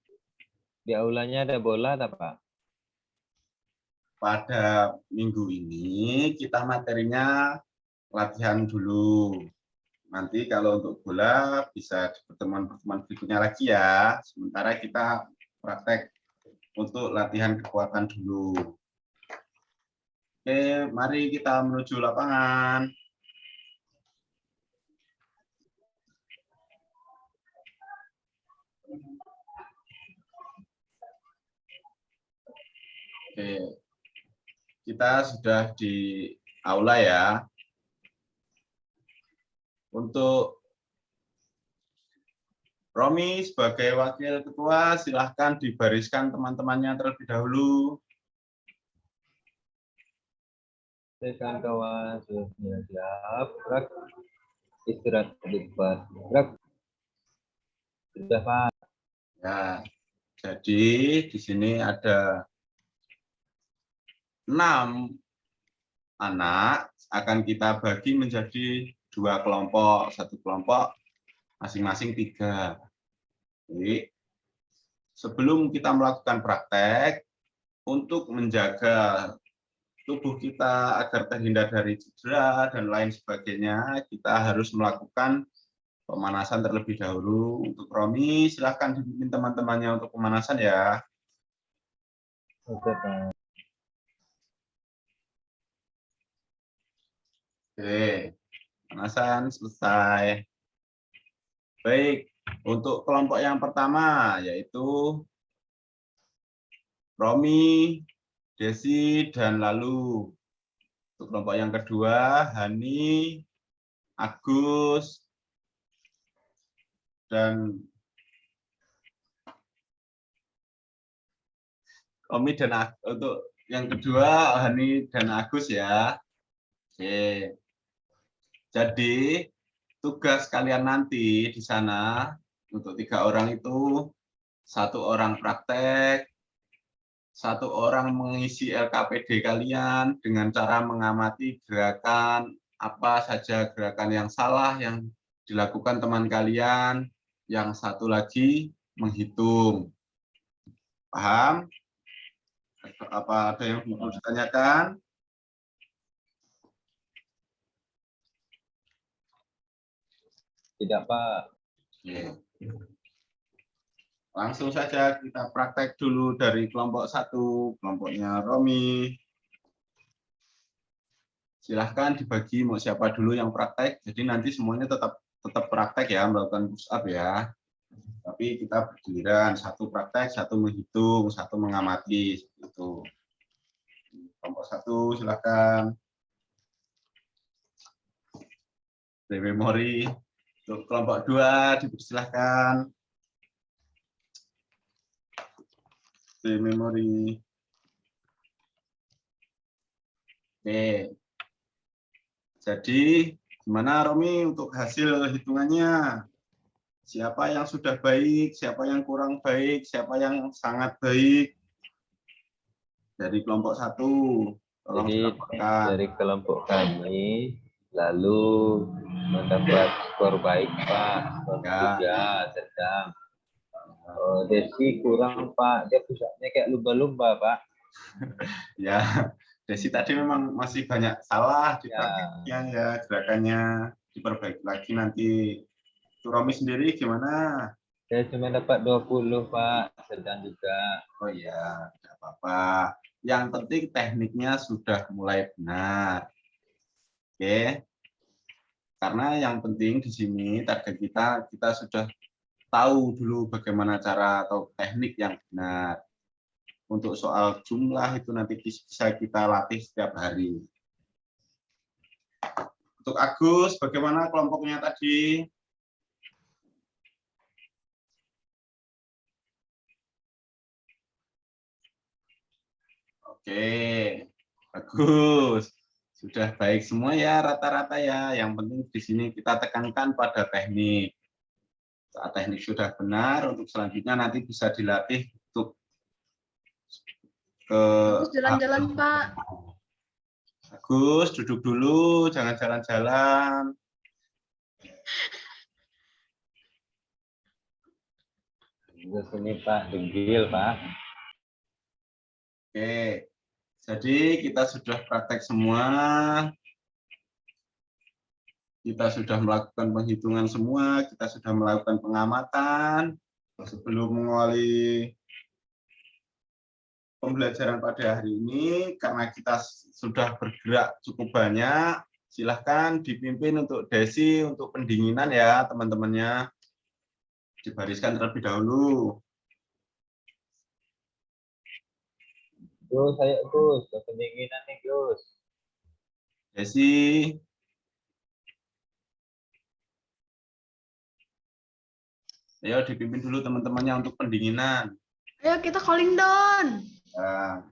Speaker 5: Di aulanya ada bola tak, Pak?
Speaker 1: Pada minggu ini kita materinya latihan dulu. Nanti kalau untuk bola bisa di pertemuan-pertemuan berikutnya lagi ya. Sementara kita praktek untuk latihan kekuatan dulu. Oke, mari kita menuju lapangan. Oke, kita sudah di aula ya. Untuk Romi sebagai wakil ketua, silahkan dibariskan teman-temannya terlebih dahulu.
Speaker 5: Silakan kawan, sudah siap. Gerak. Istirahat di depan. Gerak. Sudah, Pak.
Speaker 1: Ya, jadi di sini ada 6 anak, akan kita bagi menjadi 2 kelompok, 1 kelompok masing-masing 3. Jadi, sebelum kita melakukan praktek, untuk menjaga tubuh kita agar terhindar dari cedera dan lain sebagainya, kita harus melakukan pemanasan terlebih dahulu. Untuk Romi, silahkan dipimpin teman-temannya untuk pemanasan ya.
Speaker 5: Oke, Pak.
Speaker 1: Oke, pemanasan selesai. Baik, untuk kelompok yang pertama yaitu Romi, Desi, dan Lalu. Untuk kelompok yang kedua, Hani, Agus, dan Romi dan Agus. Untuk yang kedua, Hani dan Agus ya. Oke. Jadi tugas kalian nanti di sana untuk 3 orang itu, 1 orang praktek, 1 orang mengisi LKPD kalian dengan cara mengamati gerakan apa saja gerakan yang salah yang dilakukan teman kalian, yang 1 lagi menghitung. Paham? Apa ada yang perlu ditanyakan?
Speaker 5: Tidak, Pak.
Speaker 1: Oke. Langsung saja kita praktek dulu dari kelompok 1, kelompoknya Romi. Silahkan dibagi mau siapa dulu yang praktek. Jadi nanti semuanya tetap praktek ya, melakukan push up ya. Tapi kita bergiliran, 1 praktek, 1 menghitung, 1 mengamati. Itu. Kelompok 1 silahkan. Memori. Untuk kelompok 2 dipersilahkan. Memori. Oke. Jadi gimana Romi untuk hasil hitungannya? Siapa yang sudah baik, siapa yang kurang baik, siapa yang sangat baik? Dari kelompok 1. Tolong
Speaker 5: Jadi
Speaker 1: dilaporkan.
Speaker 5: dari kelompok kami lalu mendapat skor baik, Pak. Skor
Speaker 1: Ya.
Speaker 5: 3 sedang. Desi kurang, Pak. Dia pusatnya kayak lumba-lumba, Pak.
Speaker 1: Ya, Desi tadi memang masih banyak salah di praktiknya ya, gerakannya diperbaiki lagi nanti. Itu Romi sendiri gimana?
Speaker 5: Saya cuma dapat 20, Pak. Sedang juga.
Speaker 1: Oh iya, tidak apa-apa. Yang penting tekniknya sudah mulai benar. Oke. Karena yang penting di sini target kita sudah tahu dulu bagaimana cara atau teknik yang benar. Untuk soal jumlah itu nanti bisa kita latih setiap hari. Untuk Agus, bagaimana kelompoknya tadi? Oke, bagus. Sudah baik semua ya rata-rata ya. Yang penting di sini kita tekankan pada teknik. Saat teknik sudah benar, untuk selanjutnya nanti bisa dilatih untuk
Speaker 2: Terus jalan-jalan, Pak.
Speaker 1: Agus, duduk dulu, jangan jalan-jalan.
Speaker 5: Di sini Pak, Degil Pak.
Speaker 1: Oke, jadi kita sudah praktek semua. Kita sudah melakukan penghitungan semua, kita sudah melakukan pengamatan. Sebelum mengawali pembelajaran pada hari ini, karena kita sudah bergerak cukup banyak, silahkan dipimpin untuk Desi, untuk pendinginan ya teman-temannya. Dibariskan terlebih dahulu.
Speaker 5: Gus, ayo Gus, ke pendinginan nih Gus.
Speaker 1: Desi. Ayo dipimpin dulu teman-temannya untuk pendinginan.
Speaker 2: Ayo kita calling down.
Speaker 1: Nah.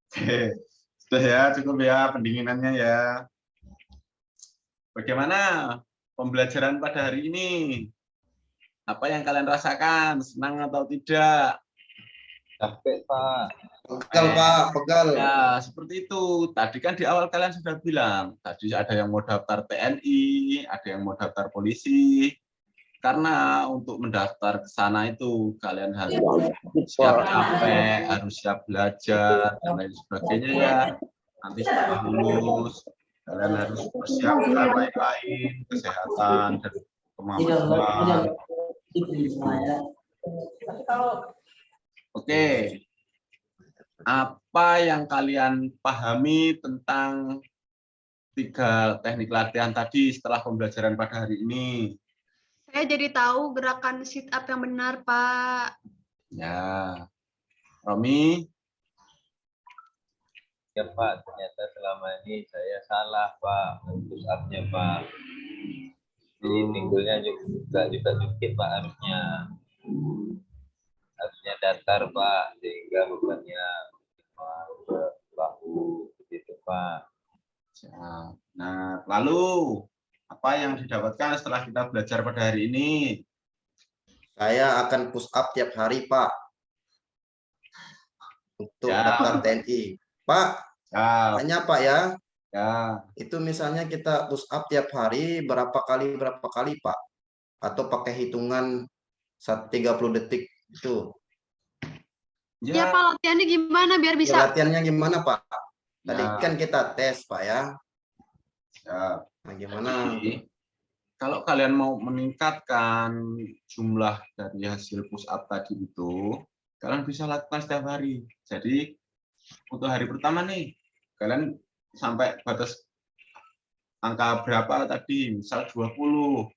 Speaker 1: Oke, sudah ya, cukup ya pendinginannya ya. Bagaimana pembelajaran pada hari ini? Apa yang kalian rasakan? Senang atau tidak?
Speaker 5: Capek Pak.
Speaker 4: Pegal Pak, pegal.
Speaker 1: Ya, seperti itu. Tadi kan di awal kalian sudah bilang, tadi ada yang mau daftar TNI, ada yang mau daftar polisi. Karena untuk mendaftar ke sana itu kalian harus siap capek, harus siap belajar, dan lain sebagainya ya. Nanti setelah lulus, kalian harus persiapkan lain-lain, kesehatan, dan kemampuan. Oke. Apa yang kalian pahami tentang 3 teknik latihan tadi setelah pembelajaran pada hari ini?
Speaker 2: Saya jadi tahu gerakan sit up yang benar, Pak.
Speaker 1: Ya. Romi?
Speaker 5: Ya Pak, ternyata selama ini saya salah Pak, push up-nya Pak. Jadi pinggulnya juga dikit Pak harusnya. Harusnya datar Pak, sehingga bebannya ke bahu begitu Pak.
Speaker 1: Nah, lalu apa yang didapatkan setelah kita belajar pada hari ini?
Speaker 4: Saya akan push up tiap hari Pak. Untuk
Speaker 1: Ya.
Speaker 4: daftar TNI. Pak,
Speaker 1: Ya,
Speaker 4: tanya Pak ya.
Speaker 1: ya.
Speaker 4: Itu misalnya kita push up tiap hari berapa kali Pak? Atau pakai hitungan 30 detik itu?
Speaker 2: Ya,
Speaker 1: Ya,
Speaker 2: Pak, latihannya gimana biar
Speaker 4: Ya,
Speaker 2: bisa?
Speaker 4: latihannya gimana Pak? Tadi
Speaker 1: Ya.
Speaker 4: kan kita tes Pak ya.
Speaker 1: Ya.
Speaker 4: Nah, gimana?
Speaker 1: Jadi, kalau kalian mau meningkatkan jumlah dari hasil push up tadi itu, kalian bisa lakukan setiap hari. Jadi, untuk hari pertama nih, kalian sampai batas angka berapa tadi? Misal 20.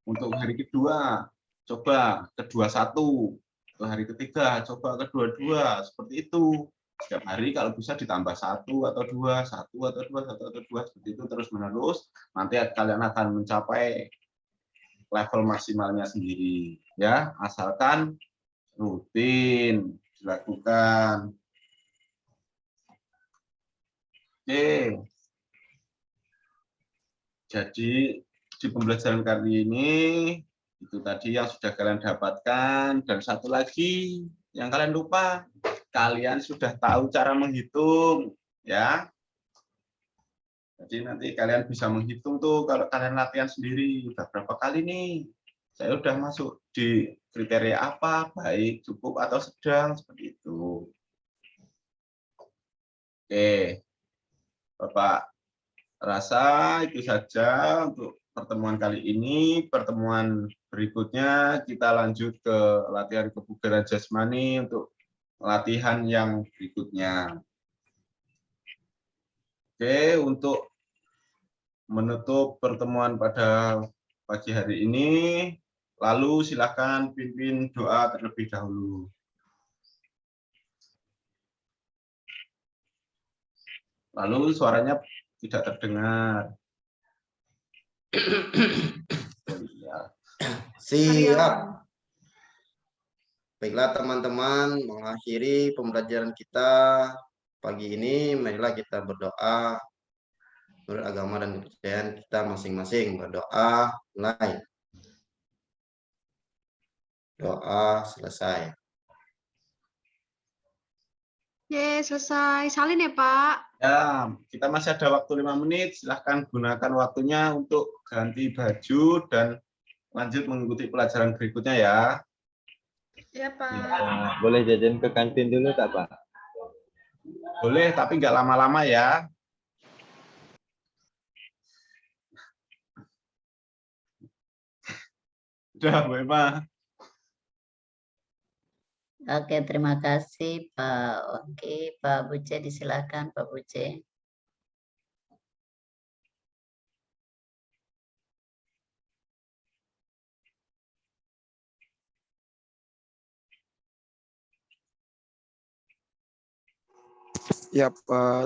Speaker 1: Untuk hari kedua, coba ke 21. Untuk hari ketiga, coba ke 22. Seperti itu. Setiap hari kalau bisa ditambah 1 atau 2, 1 atau 2, 1 atau 2, seperti itu terus menerus. Nanti kalian akan mencapai level maksimalnya sendiri, ya. Asalkan rutin dilakukan. Oke. Jadi di pembelajaran kali ini itu tadi yang sudah kalian dapatkan, dan satu lagi yang kalian lupa, kalian sudah tahu cara menghitung, ya. Jadi nanti kalian bisa menghitung tuh kalau kalian latihan sendiri, udah berapa kali nih, saya udah masuk di kriteria apa, baik, cukup, atau sedang, seperti itu. Oke, Bapak rasa itu saja untuk pertemuan kali ini. Pertemuan berikutnya kita lanjut ke latihan kebugaran jasmani untuk latihan yang berikutnya. Oke, untuk menutup pertemuan pada pagi hari ini, lalu silakan pimpin doa terlebih dahulu. Lalu suaranya tidak terdengar.
Speaker 4: Siap. Baiklah teman-teman, mengakhiri pembelajaran kita pagi ini, marilah kita berdoa menurut agama dan kepercayaan kita masing-masing. Berdoa, mulai. Doa, selesai.
Speaker 2: Ye, selesai. Salin ya, Pak.
Speaker 1: Ya, kita masih ada waktu 5 menit. Silahkan gunakan waktunya untuk ganti baju dan lanjut mengikuti pelajaran berikutnya ya.
Speaker 2: Ya, Pak.
Speaker 5: Nah, boleh jajan ke kantin dulu tak, Pak?
Speaker 1: Boleh, tapi nggak lama-lama ya. Udah, Bu Emma.
Speaker 8: Oke, terima kasih Pak Oki. Pak Buce, disilakan Pak Buce.
Speaker 9: Ya,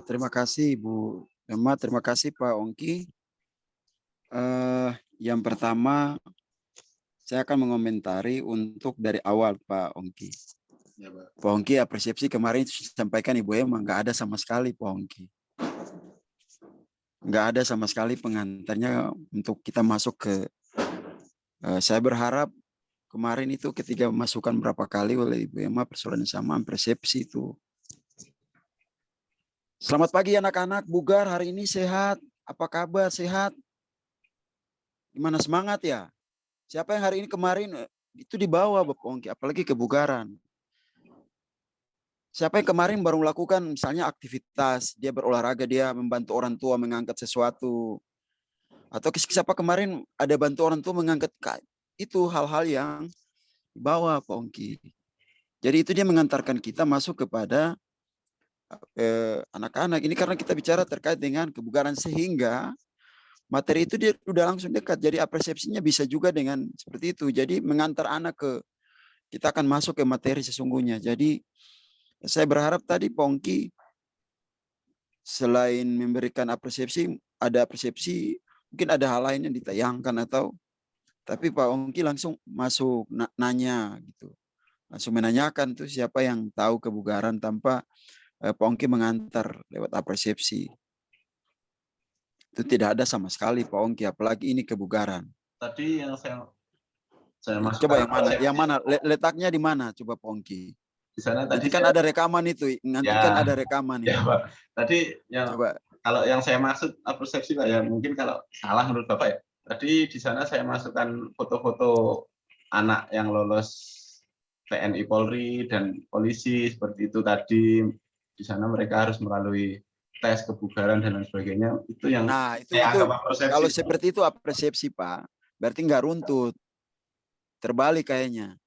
Speaker 9: terima kasih Ibu Emma, terima kasih Pak Ongki. Yang pertama, saya akan mengomentari untuk dari awal Pak Ongki.
Speaker 1: Ya, Pak.
Speaker 9: Pak Ongki, persepsi kemarin disampaikan Ibu Emma, nggak ada sama sekali Pak Ongki. Nggak ada sama sekali pengantarnya untuk kita masuk ke, saya berharap kemarin itu ketika masukan berapa kali oleh Ibu Emma persoalan sama persepsi itu. Selamat pagi anak-anak, bugar hari ini sehat? Apa kabar, sehat? Gimana semangat ya? Siapa yang hari ini kemarin itu dibawa Bapak Ongki, apalagi kebugaran. Siapa yang kemarin baru melakukan misalnya aktivitas, dia berolahraga, dia membantu orang tua mengangkat sesuatu. Atau siapa kemarin ada bantu orang tua mengangkat, itu hal-hal yang dibawa Pak Ongki. Jadi itu dia mengantarkan kita masuk kepada anak-anak. Ini karena kita bicara terkait dengan kebugaran sehingga materi itu dia udah langsung dekat. Jadi persepsinya bisa juga dengan seperti itu. Jadi mengantar anak ke, kita akan masuk ke materi sesungguhnya. Jadi saya berharap tadi Pak Ongki selain memberikan persepsi, ada persepsi, mungkin ada hal lain yang ditayangkan atau, tapi Pak Ongki langsung masuk nanya gitu. Langsung menanyakan tuh siapa yang tahu kebugaran tanpa Pak Ongki mengantar lewat persepsi. Itu tidak ada sama sekali Pak Ongki, apalagi ini kebugaran.
Speaker 1: Tadi yang saya masukkan.
Speaker 9: Coba yang mana? Yang mana? Letaknya di mana? Coba Pak Ongki.
Speaker 1: Di sana tadi
Speaker 9: nanti kan ada rekaman itu, nanti
Speaker 1: ya,
Speaker 9: kan ada rekaman
Speaker 1: ya,
Speaker 9: itu.
Speaker 1: Pak. Tadi yang
Speaker 9: Coba.
Speaker 1: Kalau yang saya maksud persepsi Pak ya, mungkin kalau salah menurut Bapak ya. Tadi di sana saya masukkan foto-foto anak yang lolos TNI Polri dan polisi seperti itu tadi. Di sana mereka harus melalui tes kebugaran dan lain sebagainya. Itu yang
Speaker 9: itu
Speaker 1: persepsi.
Speaker 9: Kalau seperti itu persepsi Pak, berarti nggak runtut. Terbalik kayaknya.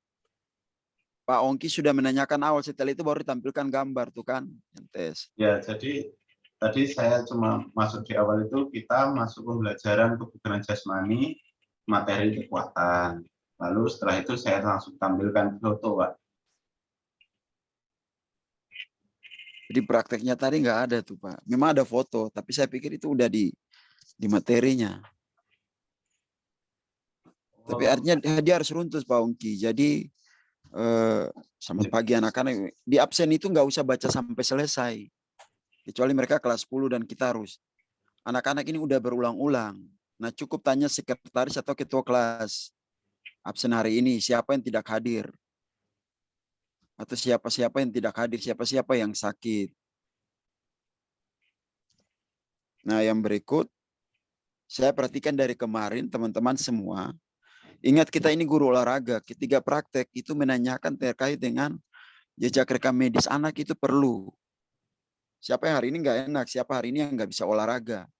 Speaker 9: Pak Ongki sudah menanyakan awal, setelah itu baru ditampilkan gambar tuh kan, yang tes.
Speaker 1: Ya, jadi tadi saya cuma masuk di awal itu kita masuk pembelajaran kebugaran jasmani, materi kekuatan. Lalu setelah itu saya langsung tampilkan foto, Pak.
Speaker 9: Jadi prakteknya tadi nggak ada tuh Pak. Memang ada foto, tapi saya pikir itu udah di materinya. Tapi artinya dia harus runtut Pak Ongki. Jadi selamat pagi anak-anak. Di absen itu nggak usah baca sampai selesai. Kecuali mereka kelas 10 dan kita harus. Anak-anak ini udah berulang-ulang. Nah cukup tanya sekretaris atau ketua kelas. Absen hari ini siapa yang tidak hadir. Atau siapa-siapa yang tidak hadir, siapa-siapa yang sakit. Nah yang berikut, saya perhatikan dari kemarin teman-teman semua, ingat kita ini guru olahraga, ketika praktek itu menanyakan terkait dengan jejak rekam medis anak itu perlu. Siapa yang hari ini nggak enak, siapa hari ini yang nggak bisa olahraga.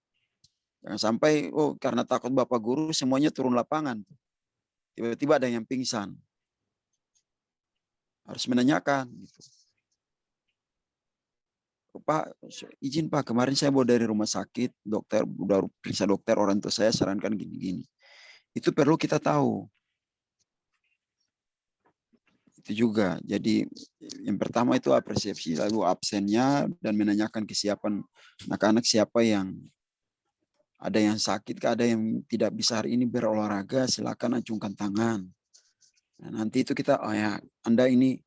Speaker 9: Jangan sampai, karena takut Bapak Guru semuanya turun lapangan. Tiba-tiba ada yang pingsan. Harus menanyakan. Gitu. Pak, izin Pak, kemarin saya bawa dari rumah sakit, dokter, udah periksa dokter, orang tua saya sarankan gini-gini. Itu perlu kita tahu. Itu juga. Jadi yang pertama itu persepsi, lalu absennya, dan menanyakan kesiapan anak-anak siapa yang ada yang sakit, ada yang tidak bisa hari ini berolahraga, silakan acungkan tangan. Nah, nanti itu kita, Anda ini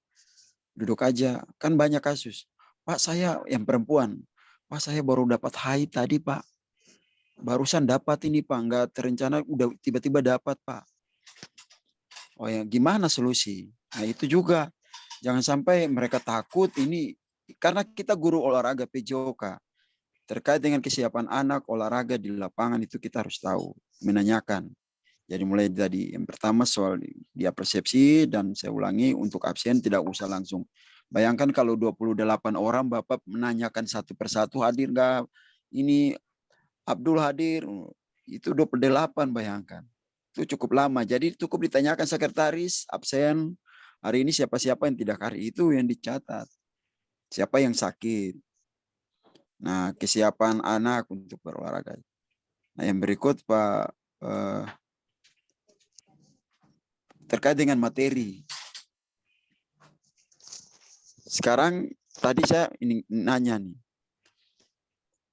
Speaker 9: duduk aja. Kan banyak kasus. Pak saya yang perempuan, Pak saya baru dapat haid tadi Pak. Barusan dapat ini Pak, nggak terencana udah tiba-tiba dapat Pak. Gimana solusi? Nah itu juga. Jangan sampai mereka takut ini, karena kita guru olahraga PJOK. Terkait dengan kesiapan anak olahraga di lapangan itu kita harus tahu, menanyakan. Jadi mulai dari yang pertama soal dia persepsi, dan saya ulangi untuk absen tidak usah langsung. Bayangkan kalau 28 orang Bapak menanyakan satu persatu, hadir nggak? Ini Abdul hadir, itu 28 bayangkan. Itu cukup lama. Jadi cukup ditanyakan sekretaris, absen, hari ini siapa-siapa yang tidak hadir, itu yang dicatat. Siapa yang sakit. Nah, kesiapan anak untuk berolahraga. Nah, yang berikut Pak, terkait dengan materi. Sekarang tadi saya ini nanya nih.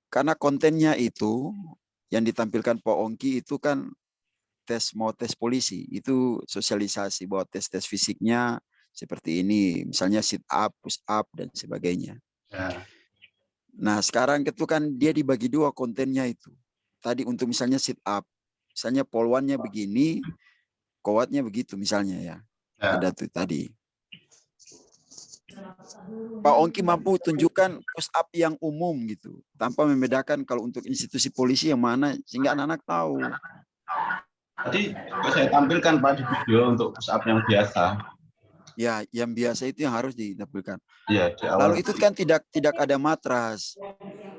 Speaker 9: Karena kontennya itu yang ditampilkan Pak Ongki itu kan mau tes polisi, itu sosialisasi bahwa tes fisiknya seperti ini, misalnya sit up, push up dan sebagainya.
Speaker 1: Ya.
Speaker 9: Nah, sekarang itu kan dia dibagi dua kontennya itu. Tadi untuk misalnya sit up, misalnya polwannya begini, kuatnya begitu misalnya ya. Ada tuh tadi. Pak Ongki mampu tunjukkan push up yang umum gitu, tanpa membedakan kalau untuk institusi polisi yang mana, sehingga anak-anak tahu.
Speaker 1: Tadi saya tampilkan Pak di video untuk push up yang biasa.
Speaker 9: Ya, yang biasa itu yang harus ditampilkan.
Speaker 1: Iya, di awal.
Speaker 9: Lalu itu kan tidak ada matras.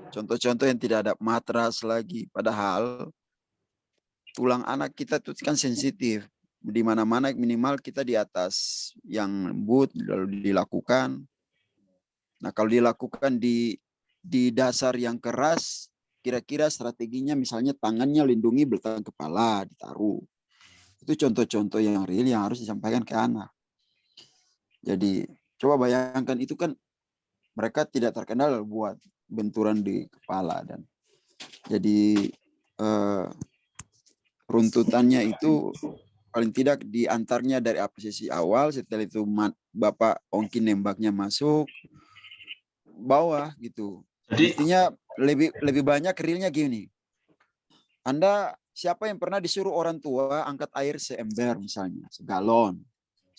Speaker 9: Contoh-contoh yang tidak ada matras lagi. Padahal tulang anak kita itu kan sensitif. Di mana-mana minimal kita di atas yang lembut lalu dilakukan. Nah, kalau dilakukan di dasar yang keras, kira-kira strateginya misalnya tangannya lindungi belakang kepala, ditaruh. Itu contoh-contoh yang real yang harus disampaikan ke anak. Jadi coba bayangkan itu kan mereka tidak terkenal buat benturan di kepala, dan jadi runtutannya itu paling tidak diantarnya dari apresiasi awal, setelah itu Bapak Ongki nembaknya masuk bawah gitu.
Speaker 1: Jadi
Speaker 9: Intinya lebih banyak realnya gini. Anda siapa yang pernah disuruh orang tua angkat air seember misalnya, segalon?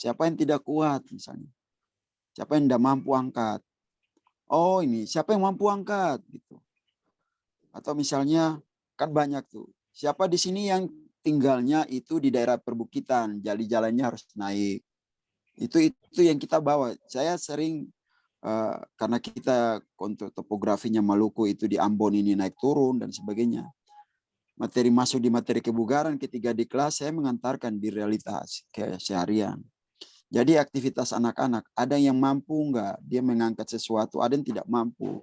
Speaker 9: Siapa yang tidak kuat misalnya? Siapa yang tidak mampu angkat? Oh ini, siapa yang mampu angkat gitu. Atau misalnya kan banyak tuh. Siapa di sini yang tinggalnya itu di daerah perbukitan, jadi jalannya harus naik. Itu yang kita bawa. Saya sering karena kita untuk topografinya Maluku itu di Ambon ini naik turun dan sebagainya. Materi masuk di materi kebugaran ketika di kelas saya mengantarkan di realitas keseharian. Jadi aktivitas anak-anak, ada yang mampu enggak dia mengangkat sesuatu, ada yang tidak mampu.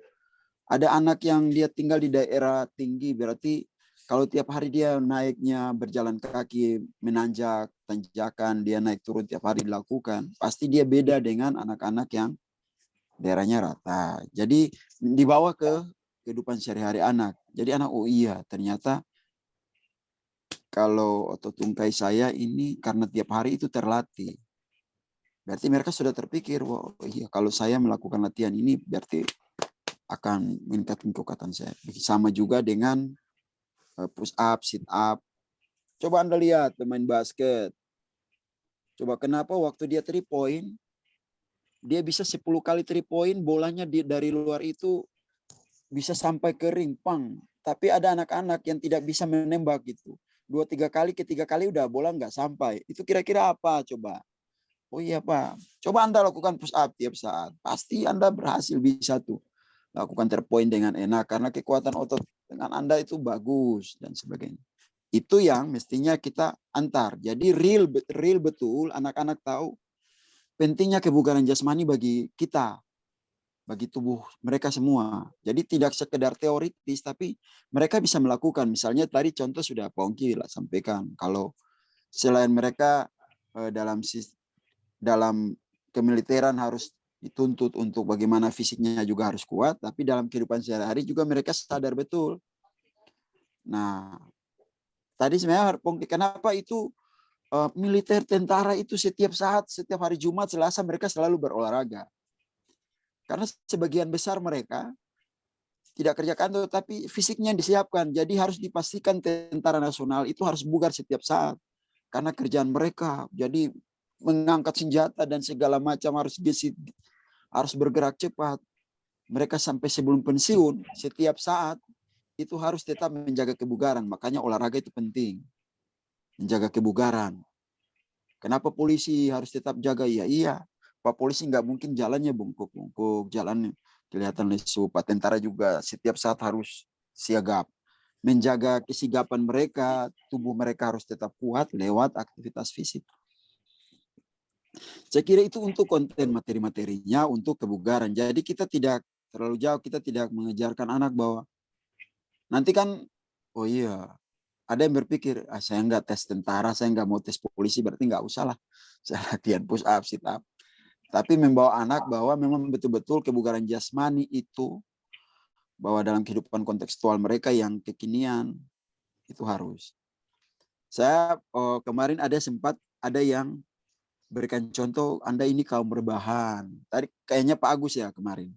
Speaker 9: Ada anak yang dia tinggal di daerah tinggi, berarti kalau tiap hari dia naiknya berjalan kaki, menanjak, tanjakan, dia naik turun tiap hari dilakukan, pasti dia beda dengan anak-anak yang daerahnya rata. Jadi dibawa ke kehidupan sehari-hari anak. Jadi anak, oh iya ternyata kalau otot tungkai saya ini karena tiap hari itu terlatih. Berarti mereka sudah terpikir, wah iya kalau saya melakukan latihan ini berarti akan meningkatkan kekuatan saya. Sama juga dengan push up, sit up. Coba Anda lihat pemain basket. Coba kenapa waktu dia 3 point, dia bisa 10 kali 3 point, bolanya dari luar itu bisa sampai ke ring, pang. Tapi ada anak-anak yang tidak bisa menembak gitu. 2-3 kali, ketiga kali udah bola nggak sampai. Itu kira-kira apa coba? Oh iya Pak, coba Anda lakukan push up tiap saat. Pasti Anda berhasil bisa tuh. Lakukan 3 point dengan enak karena kekuatan otot dengan Anda itu bagus dan sebagainya. Itu yang mestinya kita antar. Jadi real betul anak-anak tahu pentingnya kebugaran jasmani bagi kita, bagi tubuh mereka semua. Jadi tidak sekedar teoritis, tapi mereka bisa melakukan. Misalnya tadi contoh sudah Pak Ongki sampaikan, kalau selain mereka dalam kemiliteran harus dituntut untuk bagaimana fisiknya juga harus kuat, tapi dalam kehidupan sehari-hari juga mereka sadar betul. Nah, tadi sebenarnya kenapa itu militer tentara itu setiap saat, setiap hari Jumat, Selasa mereka selalu berolahraga. Karena sebagian besar mereka tidak kerja kantor, tapi fisiknya disiapkan. Jadi harus dipastikan tentara nasional itu harus bugar setiap saat. Karena kerjaan mereka, jadi mengangkat senjata dan segala macam harus gesit, harus bergerak cepat. Mereka sampai sebelum pensiun, setiap saat itu harus tetap menjaga kebugaran. Makanya olahraga itu penting. menjaga kebugaran. Kenapa polisi harus tetap jaga? Ya iya, Pak polisi nggak mungkin jalannya bungkuk-bungkuk, jalan kelihatan lesu. Pak tentara juga setiap saat harus siaga, menjaga kesigapan mereka, tubuh mereka harus tetap kuat lewat aktivitas fisik. Saya kira itu untuk konten materi-materinya, untuk kebugaran. Jadi kita tidak terlalu jauh, kita tidak mengejarkan anak bahwa nanti kan, oh iya, ada yang berpikir, saya nggak tes tentara, saya nggak mau tes polisi, berarti nggak usah lah. Saya latihan push up, sit up. Tapi membawa anak bahwa memang betul-betul kebugaran jasmani itu, bahwa dalam kehidupan kontekstual mereka yang kekinian, itu harus. Saya kemarin ada yang berikan contoh, Anda ini kaum berbahan. Tadi kayaknya Pak Agus ya kemarin.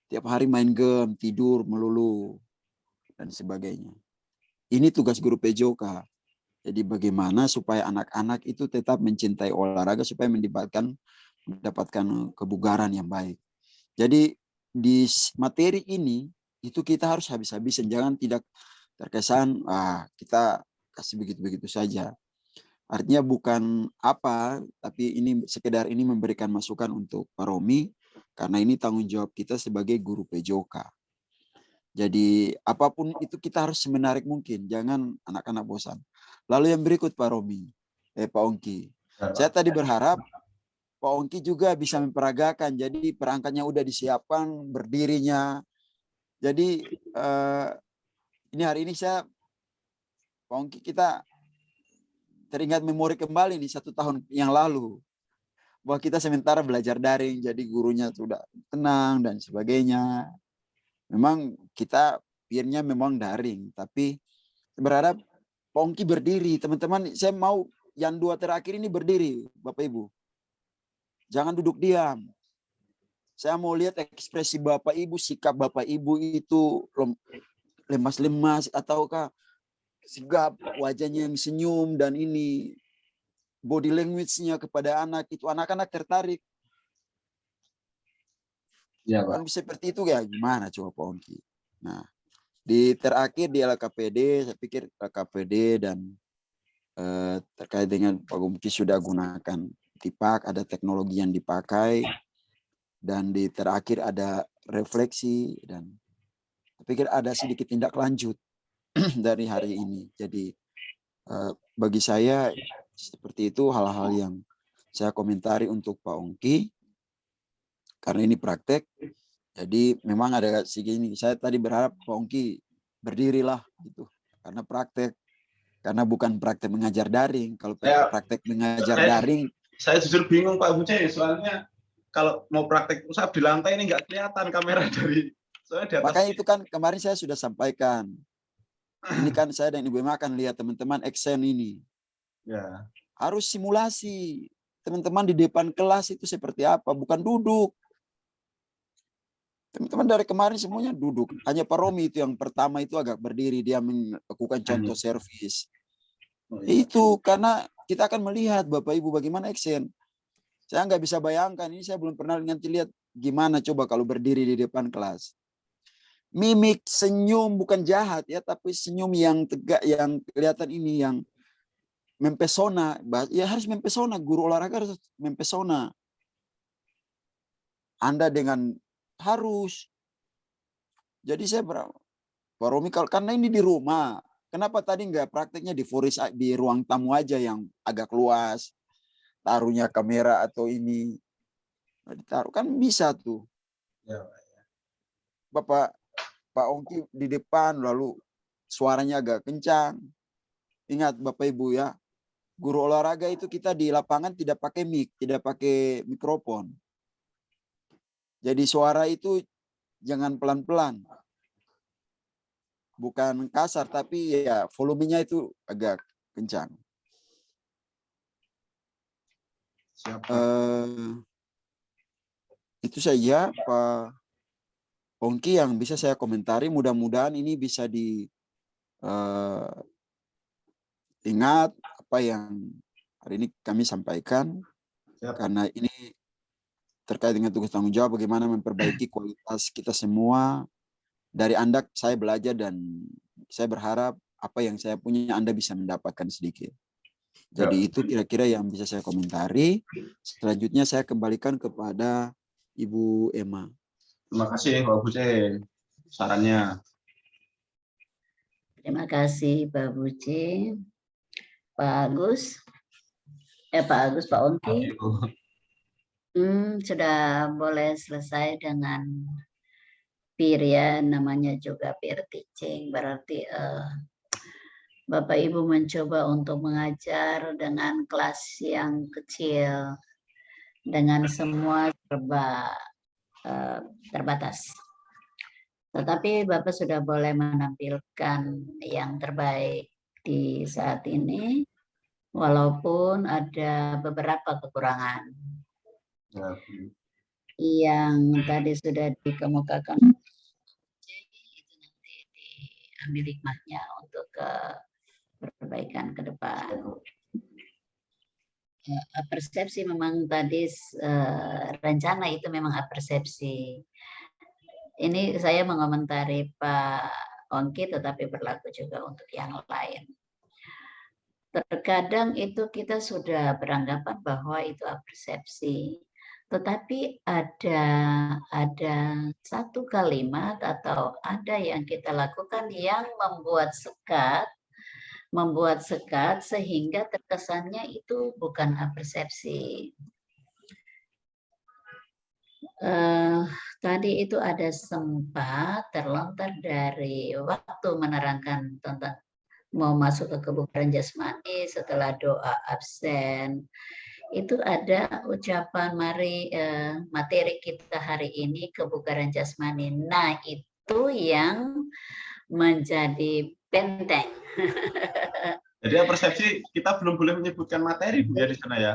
Speaker 9: Tiap hari main game, tidur melulu, dan sebagainya. Ini tugas guru PJOK. Jadi bagaimana supaya anak-anak itu tetap mencintai olahraga supaya mendapatkan kebugaran yang baik. Jadi di materi ini itu kita harus habis-habisan, jangan tidak terkesan kita kasih begitu-begitu saja. Artinya bukan apa, tapi ini sekedar ini memberikan masukan untuk Pak Romi karena ini tanggung jawab kita sebagai guru PJOK. Jadi apapun itu kita harus semenarik mungkin, jangan anak-anak bosan. Lalu yang berikut Pak Romi, Pak Ongki. Saya tadi berharap Pak Ongki juga bisa memperagakan, jadi perangkatnya udah disiapkan, berdirinya. Jadi ini hari ini Pak Ongki kita teringat memori kembali nih 1 tahun yang lalu. Bahwa kita sementara belajar daring, jadi gurunya sudah tenang dan sebagainya. Memang kita peer-nya memang daring, tapi berharap Pak Ongki berdiri. Teman-teman, saya mau yang 2 terakhir ini berdiri, Bapak Ibu. Jangan duduk diam. Saya mau lihat ekspresi Bapak Ibu, sikap Bapak Ibu itu lemas-lemas ataukah sigap, wajahnya yang senyum dan ini body language-nya kepada anak itu, anak-anak tertarik. Ya, Pak. Kan seperti itu ya, gimana coba Pak Ongki. Nah, terakhir di LKPD, saya pikir LKPD dan terkait dengan Pak Ongki sudah gunakan TIPAK, ada teknologi yang dipakai, dan di terakhir ada refleksi, dan saya pikir ada sedikit tindak lanjut dari hari ini. Jadi bagi saya seperti itu hal-hal yang saya komentari untuk Pak Ongki. Karena ini praktek, jadi memang ada segini. Saya tadi berharap Pak Ongki berdirilah gitu, karena praktek, karena bukan praktek mengajar daring. Kalau praktek mengajar daring,
Speaker 1: saya jujur bingung Pak Buce, soalnya kalau mau praktek usap di lantai ini nggak kelihatan kamera dari. Soalnya di atas.
Speaker 9: Makanya itu kan kemarin saya sudah sampaikan. Ini kan saya dan Ibu Emma akan lihat teman-teman Exen ini.
Speaker 1: Ya.
Speaker 9: Harus simulasi. Teman-teman di depan kelas itu seperti apa, bukan duduk. Teman-teman dari kemarin semuanya duduk. Hanya Pak Romi itu yang pertama itu agak berdiri, dia melakukan contoh servis. Itu karena kita akan melihat Bapak Ibu bagaimana action. Saya nggak bisa bayangkan, ini saya belum pernah lihat gimana coba kalau berdiri di depan kelas. Mimik senyum bukan jahat ya, tapi senyum yang tegak, yang kelihatan ini yang mempesona. Ya harus mempesona, guru olahraga harus mempesona. Anda dengan harus. Jadi saya Pak Romi, karena ini di rumah, kenapa tadi nggak prakteknya di ruang tamu aja yang agak luas, taruhnya kamera atau ini, ditaruh kan bisa tuh. Ya. Pak Ongki di depan, lalu suaranya agak kencang. Ingat Bapak Ibu ya, guru olahraga itu kita di lapangan tidak pakai mic, tidak pakai mikrofon. Jadi suara itu jangan pelan-pelan. Bukan kasar, tapi ya volumenya itu agak kencang. Itu saja Pak Ongki yang bisa saya komentari. Mudah-mudahan ini bisa diingat apa yang hari ini kami sampaikan. Karena ini terkait dengan tugas tanggung jawab bagaimana memperbaiki kualitas kita semua. Dari Anda saya belajar dan saya berharap apa yang saya punya Anda bisa mendapatkan sedikit. Jadi itu kira-kira yang bisa saya komentari. Selanjutnya saya kembalikan kepada Ibu Emma.
Speaker 1: Terima kasih Pak Buce sarannya.
Speaker 8: Terima kasih Pak Buci. Pak Agus. Pak Agus, Pak Ongki. Sudah boleh selesai dengan peer ya, namanya juga peer teaching. Berarti Bapak Ibu mencoba untuk mengajar dengan kelas yang kecil, dengan semua terbatas. Tetapi Bapak sudah boleh menampilkan yang terbaik di saat ini, walaupun ada beberapa kekurangan. Yang tadi sudah dikemukakan, itu nanti diambil hikmahnya untuk perbaikan ke depan. Persepsi memang tadi rencana itu memang persepsi. Ini saya mengomentari Pak Ongki, tetapi berlaku juga untuk yang lain. Terkadang itu kita sudah beranggapan bahwa itu persepsi, tetapi ada satu kalimat atau ada yang kita lakukan yang membuat sekat sehingga terkesannya itu bukan persepsi. Tadi itu ada sempat terlontar dari waktu menerangkan tentang mau masuk ke kebugaran jasmani setelah doa absen. Itu ada ucapan mari materi kita hari ini kebugaran jasmani. Nah, itu yang menjadi benteng.
Speaker 1: Jadi persepsi kita belum boleh menyebutkan materi Bu ya di sana ya.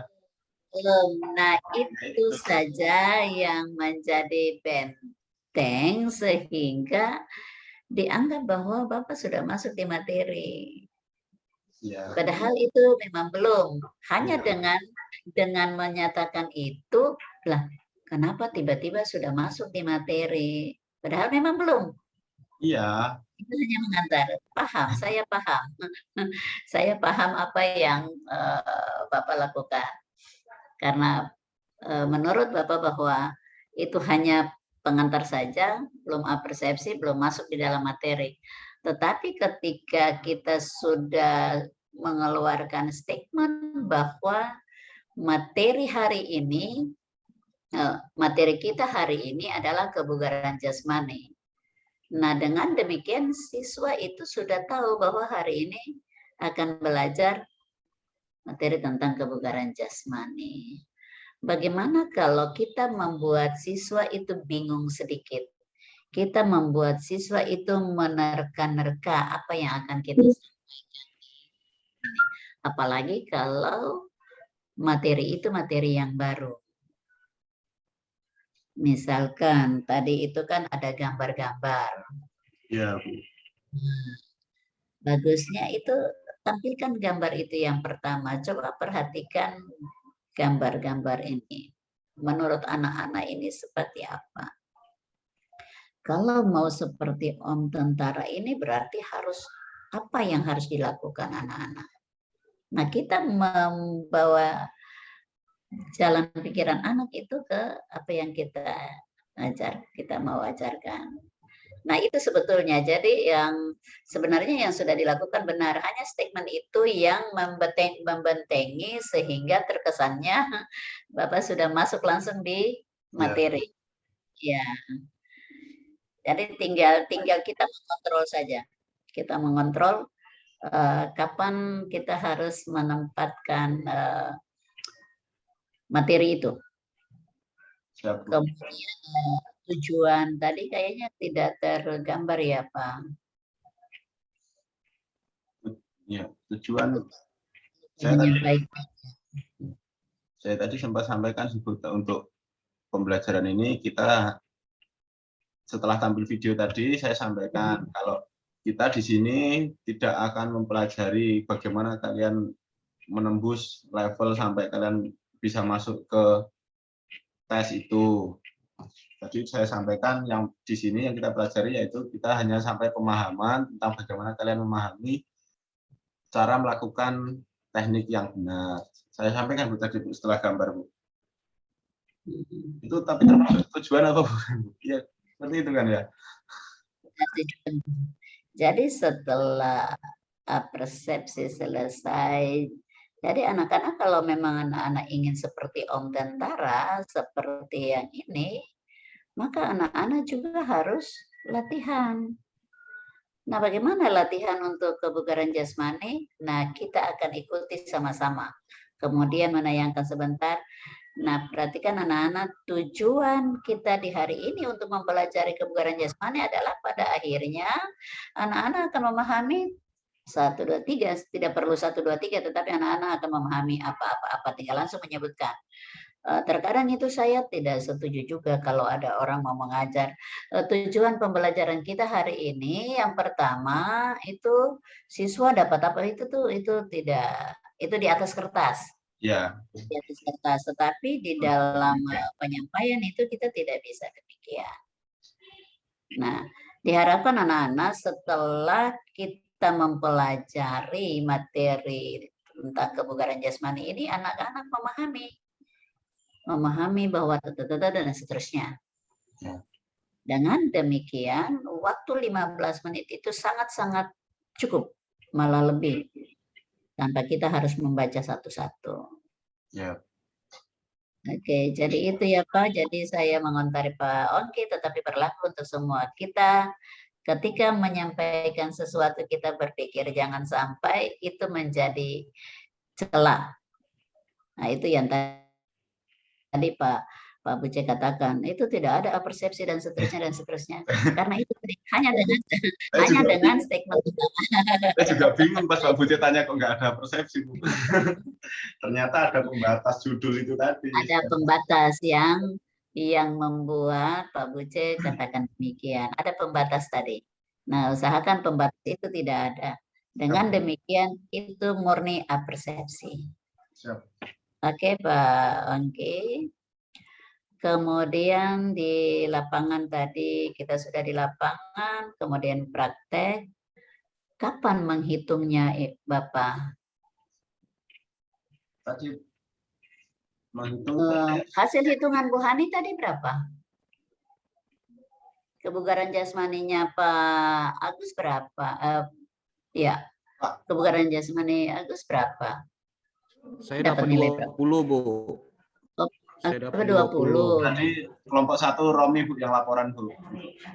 Speaker 8: Nah, itu saja yang menjadi benteng sehingga dianggap bahwa Bapak sudah masuk di materi. Ya. Padahal itu memang belum. Hanya dengan menyatakan itu, lah kenapa tiba-tiba sudah masuk di materi? Padahal memang belum.
Speaker 1: Iya.
Speaker 8: Itu hanya mengantar. Paham, saya paham. Saya paham apa yang Bapak lakukan. Karena menurut Bapak bahwa itu hanya pengantar saja, belum persepsi, belum masuk di dalam materi. Tetapi ketika kita sudah mengeluarkan statement bahwa materi kita hari ini adalah kebugaran jasmani. Nah, dengan demikian siswa itu sudah tahu bahwa hari ini akan belajar materi tentang kebugaran jasmani. Bagaimana kalau kita membuat siswa itu bingung sedikit? Kita membuat siswa itu menerka-nerka apa yang akan kita sampaikan. Apalagi kalau materi itu materi yang baru. Misalkan tadi itu kan ada gambar-gambar.
Speaker 1: Iya, Bu.
Speaker 8: Bagusnya itu tampilkan gambar itu yang pertama. Coba perhatikan gambar-gambar ini. Menurut anak-anak ini seperti apa? Kalau mau seperti Om Tentara ini berarti apa yang harus dilakukan anak-anak? Nah, kita membawa jalan pikiran anak itu ke apa yang kita mau ajarkan. Nah, itu sebetulnya. Jadi yang sebenarnya yang sudah dilakukan benar, hanya statement itu yang membentengi sehingga terkesannya Bapak sudah masuk langsung di materi. Ya. Jadi tinggal kita mengontrol saja. Kita mengontrol kapan kita harus menempatkan materi itu. Kemudian tujuan tadi kayaknya tidak tergambar ya Pak.
Speaker 1: Ya, tujuan saya tadi sempat sampaikan untuk pembelajaran ini kita setelah tampil video tadi saya sampaikan kalau kita di sini tidak akan mempelajari bagaimana kalian menembus level sampai kalian bisa masuk ke tes itu. Jadi saya sampaikan yang di sini yang kita pelajari yaitu kita hanya sampai pemahaman tentang bagaimana kalian memahami cara melakukan teknik yang benar. Saya sampaikan Bu tadi Bu, setelah gambar Bu. Itu tapi termasuk tujuan atau bukan? Iya, seperti itu kan ya.
Speaker 8: Jadi setelah persepsi selesai, jadi anak-anak kalau memang anak-anak ingin seperti Om Tentara, seperti yang ini, maka anak-anak juga harus latihan. Nah, bagaimana latihan untuk kebugaran jasmani? Nah, kita akan ikuti sama-sama. Kemudian menayangkan sebentar. Nah, perhatikan anak-anak, tujuan kita di hari ini untuk mempelajari kebugaran jasmani adalah pada akhirnya anak-anak akan memahami 1, 2, 3, tidak perlu 1, 2, 3, tetapi anak-anak akan memahami apa-apa, tinggal langsung menyebutkan. Terkadang itu saya tidak setuju juga kalau ada orang mau mengajar. Tujuan pembelajaran kita hari ini yang pertama itu siswa dapat apa itu tidak, itu di atas kertas.
Speaker 1: Ya.
Speaker 8: Di atas kertas, tetapi di dalam penyampaian itu kita tidak bisa demikian. Nah, diharapkan anak-anak setelah kita mempelajari materi tentang kebugaran jasmani ini, anak-anak memahami bahwa dan seterusnya. Dengan demikian, waktu 15 menit itu sangat-sangat cukup, malah lebih. Tanpa kita harus membaca satu-satu.
Speaker 1: Ya.
Speaker 8: Oke, jadi itu ya Pak. Jadi saya mengontari Pak Ongki, tetapi berlaku untuk semua kita. Ketika menyampaikan sesuatu kita berpikir jangan sampai itu menjadi celah. Nah itu yang tadi Pak Buce katakan, itu tidak ada persepsi dan seterusnya. Karena itu hanya dengan statement utama.
Speaker 1: Saya juga bingung pas Pak Buce tanya kok nggak ada persepsi Bu. Ternyata ada pembatas judul itu tadi.
Speaker 8: Ada pembatas yang membuat Pak Buce katakan demikian. Ada pembatas tadi. Nah, usahakan pembatas itu tidak ada. Dengan demikian itu murni apersepsi. Oke, Pak Ongki. Kemudian di lapangan tadi kita sudah di lapangan, kemudian praktek. Kapan menghitungnya, Bapak?
Speaker 1: Tadi menghitung
Speaker 8: hasil hitungan Bu Hani tadi berapa? Kebugaran jasmaninya Pak Agus berapa? Ya, kebugaran jasmani Agus berapa?
Speaker 6: Saya dapat nilai 20, Bu. Saya dapat
Speaker 8: 20.
Speaker 1: Tadi kelompok 1 Romi Bu yang laporan Bu.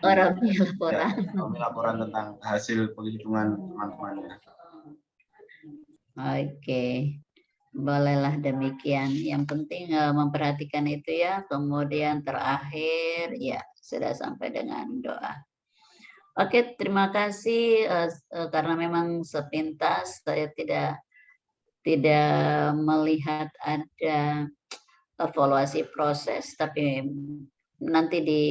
Speaker 8: Oh, Romi laporan.
Speaker 1: Ya, Romi laporan tentang hasil penghitungan teman-temannya.
Speaker 8: Oke. Bolehlah demikian. Yang penting memperhatikan itu ya. Kemudian terakhir ya sudah sampai dengan doa. Oke, terima kasih karena memang sepintas saya tidak melihat ada evaluasi proses, tapi nanti di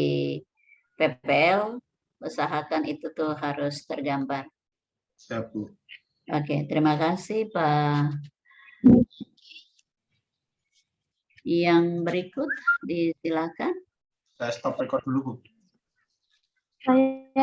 Speaker 8: PPL usahakan itu tuh harus tergambar.
Speaker 1: Siap, Bu.
Speaker 8: Oke, terima kasih Pak. Yang berikut disilakan.
Speaker 1: Saya stop record dulu Bu.
Speaker 3: Saya